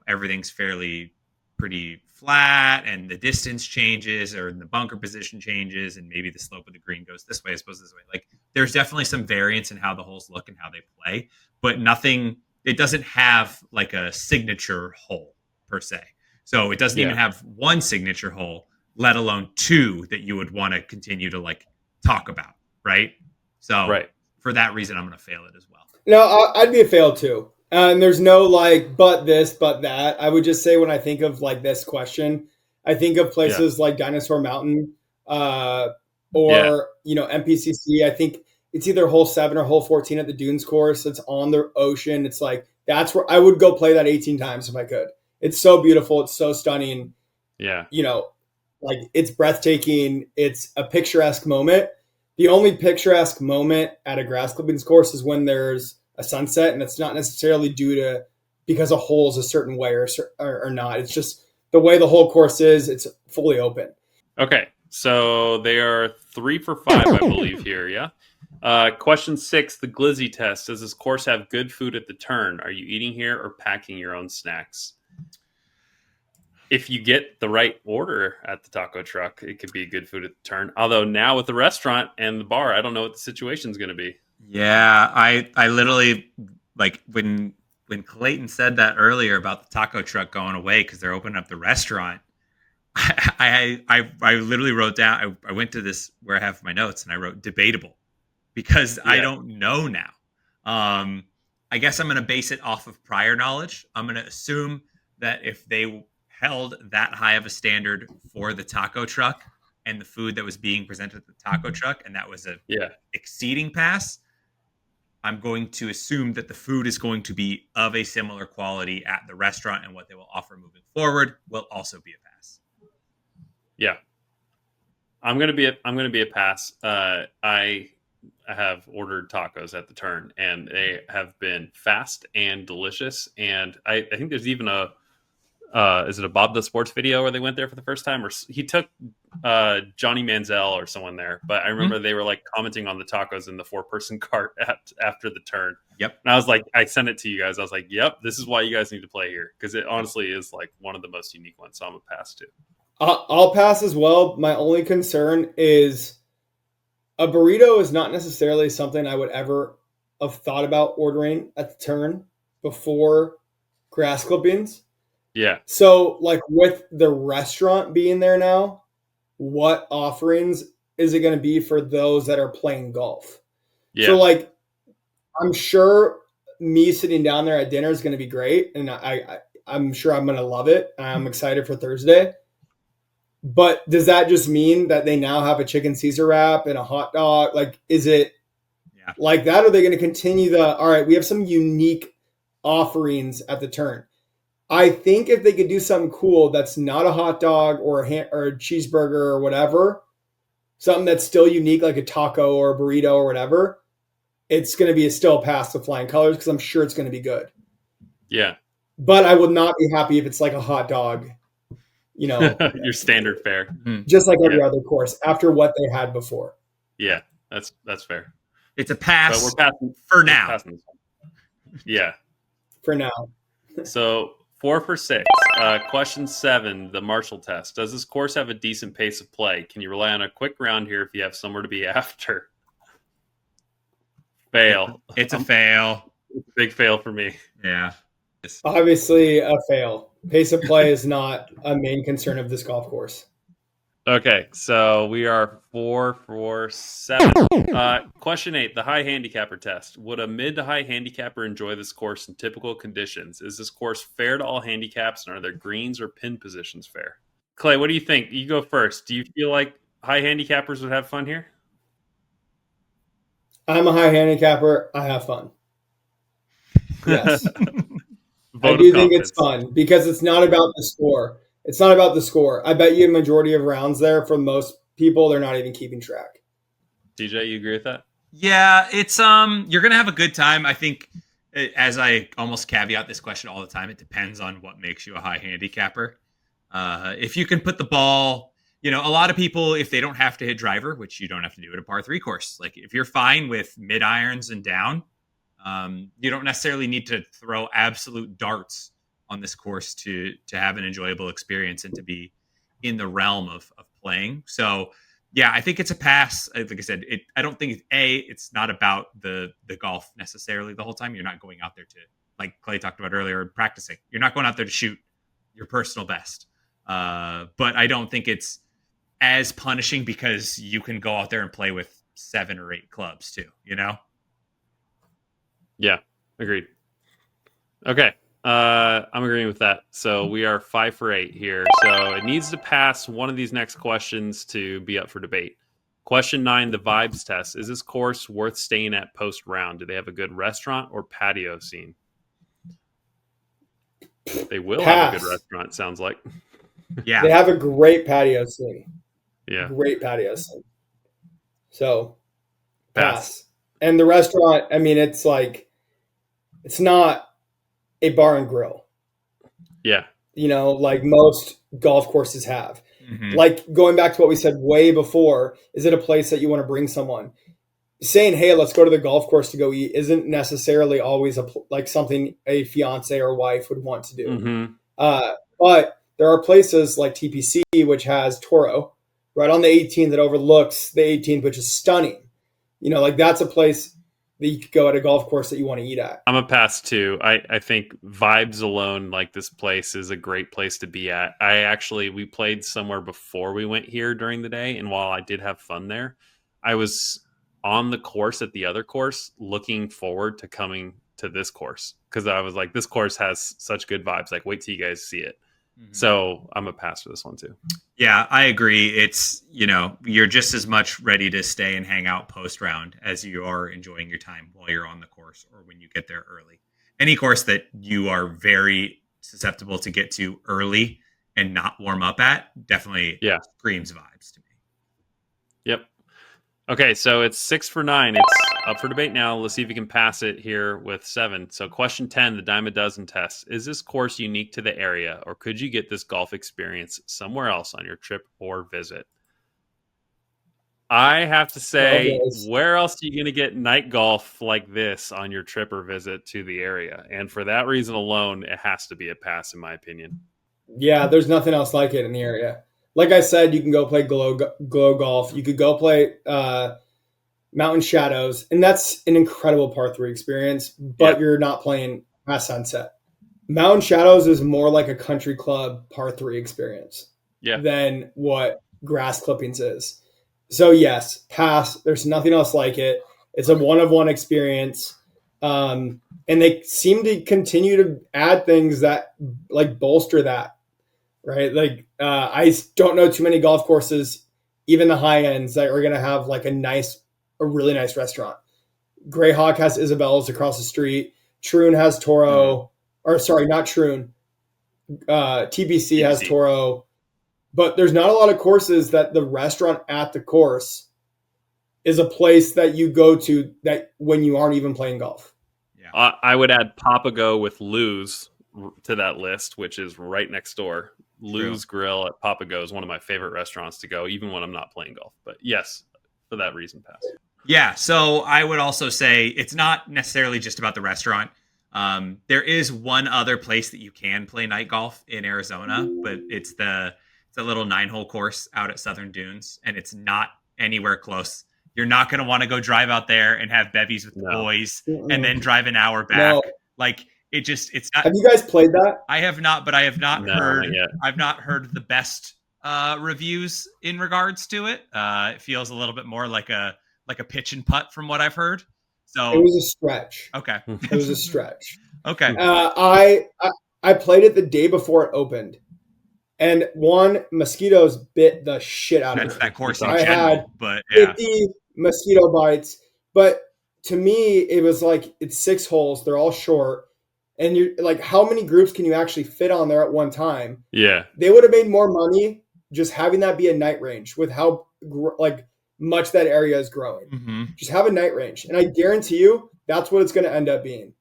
everything's fairly pretty flat and the distance changes or the bunker position changes and maybe the slope of the green goes this way as opposed to this way. Like there's definitely some variance in how the holes look and how they play, but nothing. It doesn't have like a signature hole per se. So it doesn't even Yeah. have one signature hole, let alone two that you would want to continue to like talk about, right? So Right. for that reason, I'm going to fail it as well. No, I'd be a fail too. And there's no like, but this, but that. I would just say when I think of like this question, I think of Yeah. places like Dinosaur Mountain, Yeah. or MPCC. I think it's either hole 7 or hole 14 at the Dunes course. It's on the ocean. It's like that's where I would go play that 18 times if I could. It's so beautiful. It's so stunning. Yeah. Like it's breathtaking. It's a picturesque moment. The only picturesque moment at a grass clippings course is when there's a sunset, and it's not necessarily due to because a hole is a certain way or not. It's just the way the whole course is. It's fully open. Okay. So they are 3 for 5, I believe, here. Yeah. Question 6, the Glizzy test. Does this course have good food at the turn? Are you eating here or packing your own snacks? If you get the right order at the taco truck, it could be good food at the turn. Although now with the restaurant and the bar, I don't know what the situation is going to be. Yeah, I literally like when Clayton said that earlier about the taco truck going away because they're opening up the restaurant. I literally wrote down. I went to this where I have my notes and I wrote debatable because I Yeah. don't know now. Um, I guess I'm going to base it off of prior knowledge. I'm going to assume that if they held that high of a standard for the taco truck and the food that was being presented at the taco truck, and that was a Yeah. exceeding pass, I'm going to assume that the food is going to be of a similar quality at the restaurant, and what they will offer moving forward will also be a pass. Yeah. I'm gonna be a pass. have ordered tacos at the turn, and they have been fast and delicious. And I think there's even a is it a Bob the Sports video where they went there for the first time, or he took Johnny Manziel or someone there. But I remember they were like commenting on the tacos in the 4-person cart after the turn. Yep. And I was like, I sent it to you guys. I was like, yep, this is why you guys need to play here, because it honestly is like one of the most unique ones. So I'm a pass too. I'll pass as well. My only concern is a burrito is not necessarily something I would ever have thought about ordering at the turn before grass clippings. Yeah. So, like with the restaurant being there now, what offerings is it going to be for those that are playing golf? Yeah. So, like, I'm sure me sitting down there at dinner is going to be great, and I'm sure I'm going to love it. I'm excited for Thursday. But does that just mean that they now have a chicken Caesar wrap and a hot dog? Like, is it like that? Or are they going to continue all right, we have some unique offerings at the turn? I think if they could do something cool that's not a hot dog or a cheeseburger or whatever, something that's still unique, like a taco or a burrito or whatever, it's going to be still past the flying colors because I'm sure it's going to be good. Yeah. But I would not be happy if it's like a hot dog, your standard fare, just like every other course after what they had before. Yeah, that's fair. It's a pass. But we're passing for now. Yeah, for now. So 4 for 6. Question 7, the Marshall test. Does this course have a decent pace of play? Can you rely on a quick round here if you have somewhere to be after? Fail. It's a fail. It's a big fail for me. Yeah. Obviously a fail. Pace of play is not a main concern of this golf course. Okay, so we are 4 for 7. Question 8, the high handicapper test. Would a mid to high handicapper enjoy this course in typical conditions? Is this course fair to all handicaps, and are there greens or pin positions fair? Clay, what do you think? You go first. Do you feel like high handicappers would have fun here? I'm a high handicapper. I have fun. Yes. I do think it's fun because it's not about the score. It's not about the score. I bet you a majority of rounds there, for most people, they're not even keeping track. DJ, you agree with that? Yeah, it's you're gonna have a good time. I think, as I almost caveat this question all the time, it depends on what makes you a high handicapper. If you can put the ball, a lot of people, if they don't have to hit driver, which you don't have to do at a par 3 course, like if you're fine with mid irons and down, you don't necessarily need to throw absolute darts on this course to have an enjoyable experience and to be in the realm of playing. So yeah, I think it's a pass. Like I said, I don't think it's not about the golf necessarily the whole time. You're not going out there to, like Clay talked about earlier, practicing. You're not going out there to shoot your personal best. But I don't think it's as punishing because you can go out there and play with 7 or 8 clubs too, Yeah, agreed. Okay. I'm agreeing with that. So we are 5 for 8 here. So it needs to pass one of these next questions to be up for debate. Question 9, the vibes test. Is this course worth staying at post round? Do they have a good restaurant or patio scene? They will have a good restaurant, sounds like. Yeah. They have a great patio scene. Yeah. Great patio scene. So pass. And the restaurant, I mean, it's like, it's not a bar and grill. Yeah. Like most golf courses have. Mm-hmm. Like going back to what we said way before, is it a place that you want to bring someone? Saying, hey, let's go to the golf course to go eat isn't necessarily always like something a fiance or wife would want to do. Mm-hmm. But there are places like TPC, which has Toro right on the 18th that overlooks the 18th, which is stunning. Like that's a place that you could go at a golf course that you want to eat at. I'm a pass too. I think vibes alone, like this place is a great place to be at. We played somewhere before we went here during the day. And while I did have fun there, I was on the course at the other course looking forward to coming to this course. Cause I was like, this course has such good vibes. Like wait till you guys see it. Mm-hmm. So I'm a pass for this one too. Yeah, I agree. It's, you're just as much ready to stay and hang out post round as you are enjoying your time while you're on the course or when you get there early. Any course that you are very susceptible to get to early and not warm up at definitely screams vibes to me. Yep. Okay, so it's 6 for 9. It's up for debate now. Let's see if you can pass it here with 7. So, question 10, the dime a dozen test. Is this course unique to the area, or could you get this golf experience somewhere else on your trip or visit? I have to say, where else are you going to get night golf like this on your trip or visit to the area? And for that reason alone, it has to be a pass, in my opinion. Yeah, there's nothing else like it in the area. Like I said, you can go play glow golf. You could go play Mountain Shadows, and that's an incredible par 3 experience, but you're not playing past sunset. Mountain Shadows is more like a country club par 3 experience than what grass clippings is. So yes, pass. There's nothing else like it. It's a one-of-one experience. And they seem to continue to add things that like bolster that, right? Like I don't know too many golf courses, even the high ends, that are going to have like a really nice restaurant. Greyhawk has Isabella's across the street. Troon has Toro, or sorry, not Troon. TBC has Toro. But there's not a lot of courses that the restaurant at the course is a place that you go to that when you aren't even playing golf. Yeah, I would add Papago with Lou's to that list, which is right next door. Lou's Grill at Papago is one of my favorite restaurants to go, even when I'm not playing golf. But yes, for that reason, pass. Yeah, so I would also say it's not necessarily just about the restaurant. There is one other place that you can play night golf in Arizona, but it's the little 9-hole course out at Southern Dunes, and it's not anywhere close. You're not going to want to go drive out there and have bevies with the boys and then drive an hour back. No. Like it's not. Have you guys played that? I have not, but I have not heard. I've not heard the best reviews in regards to it. It feels a little bit more like a pitch and putt from what I've heard. So it was a stretch. Okay, it was a stretch. Okay, I played it the day before it opened. And mosquitoes bit the shit out of me. That's that course in I general, had but 50 mosquito bites. But to me, it was like it's 6 holes. They're all short. And you're like, how many groups can you actually fit on there at one time? Yeah. They would have made more money just having that be a night range with how much that area is growing. Mm-hmm. Just have a night range. And I guarantee you that's what it's going to end up being.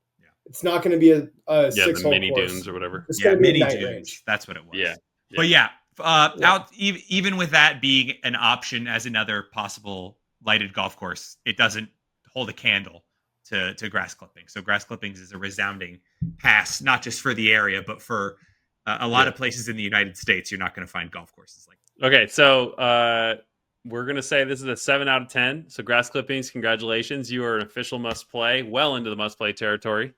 It's not going to be a 6-hole mini course. dunes or whatever. It's going to be mini night dunes. range. That's what it was. Yeah. But even with that being an option as another possible lighted golf course, it doesn't hold a candle to grass clippings. So grass clippings is a resounding pass, not just for the area, but for a lot of places in the United States. You're not going to find golf courses like that. Okay, so we're going to say this is a 7 out of 10. So grass clippings, congratulations. You are an official must play, well into the must play territory.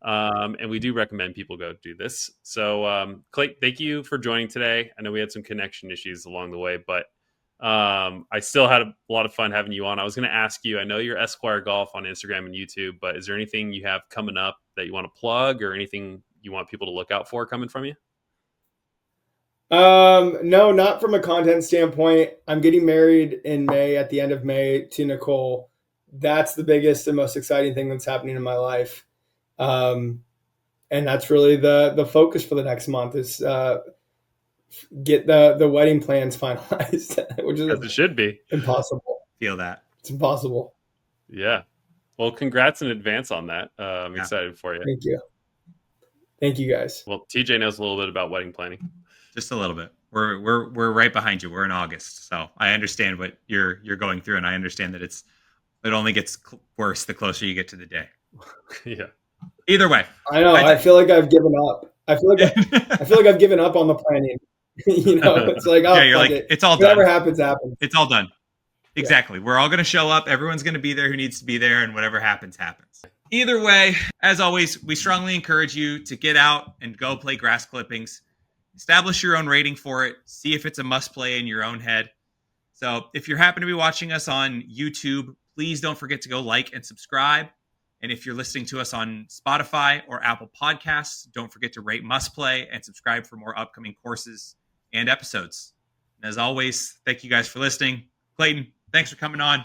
And we do recommend people go do this. So, Clayton, thank you for joining today. I know we had some connection issues along the way, but I still had a lot of fun having you on. I was going to ask you, I know you're Esquire Golf on Instagram and YouTube, but is there anything you have coming up that you want to plug or anything you want people to look out for coming from you? No, not from a content standpoint. I'm getting married in May, at the end of May, to Nicole. That's the biggest and most exciting thing that's happening in my life. And that's really the focus for the next month is get the wedding plans finalized, which is as it should be impossible. Feel that it's impossible. Yeah. Well, congrats in advance on that. I'm excited for you. Thank you guys. Well, TJ knows a little bit about wedding planning. Just a little bit. We're right behind you. We're in August, so I understand what you're going through, and I understand that it only gets worse the closer you get to the day. Yeah. Either way, I know. I feel like I've given up. I feel like I've given up on the planning. It's like, you're like, it's all done. Whatever happens. It's all done. Exactly. Yeah. We're all going to show up. Everyone's going to be there who needs to be there, and whatever happens. Either way, as always, we strongly encourage you to get out and go play grass clippings. Establish your own rating for it. See if it's a must play in your own head. So if you happen to be watching us on YouTube, please don't forget to go like and subscribe. And if you're listening to us on Spotify or Apple Podcasts, don't forget to rate Must Play and subscribe for more upcoming courses and episodes. And as always, thank you guys for listening. Clayton, thanks for coming on.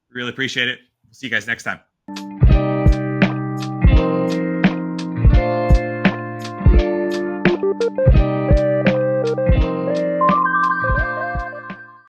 Really appreciate it. We'll see you guys next time.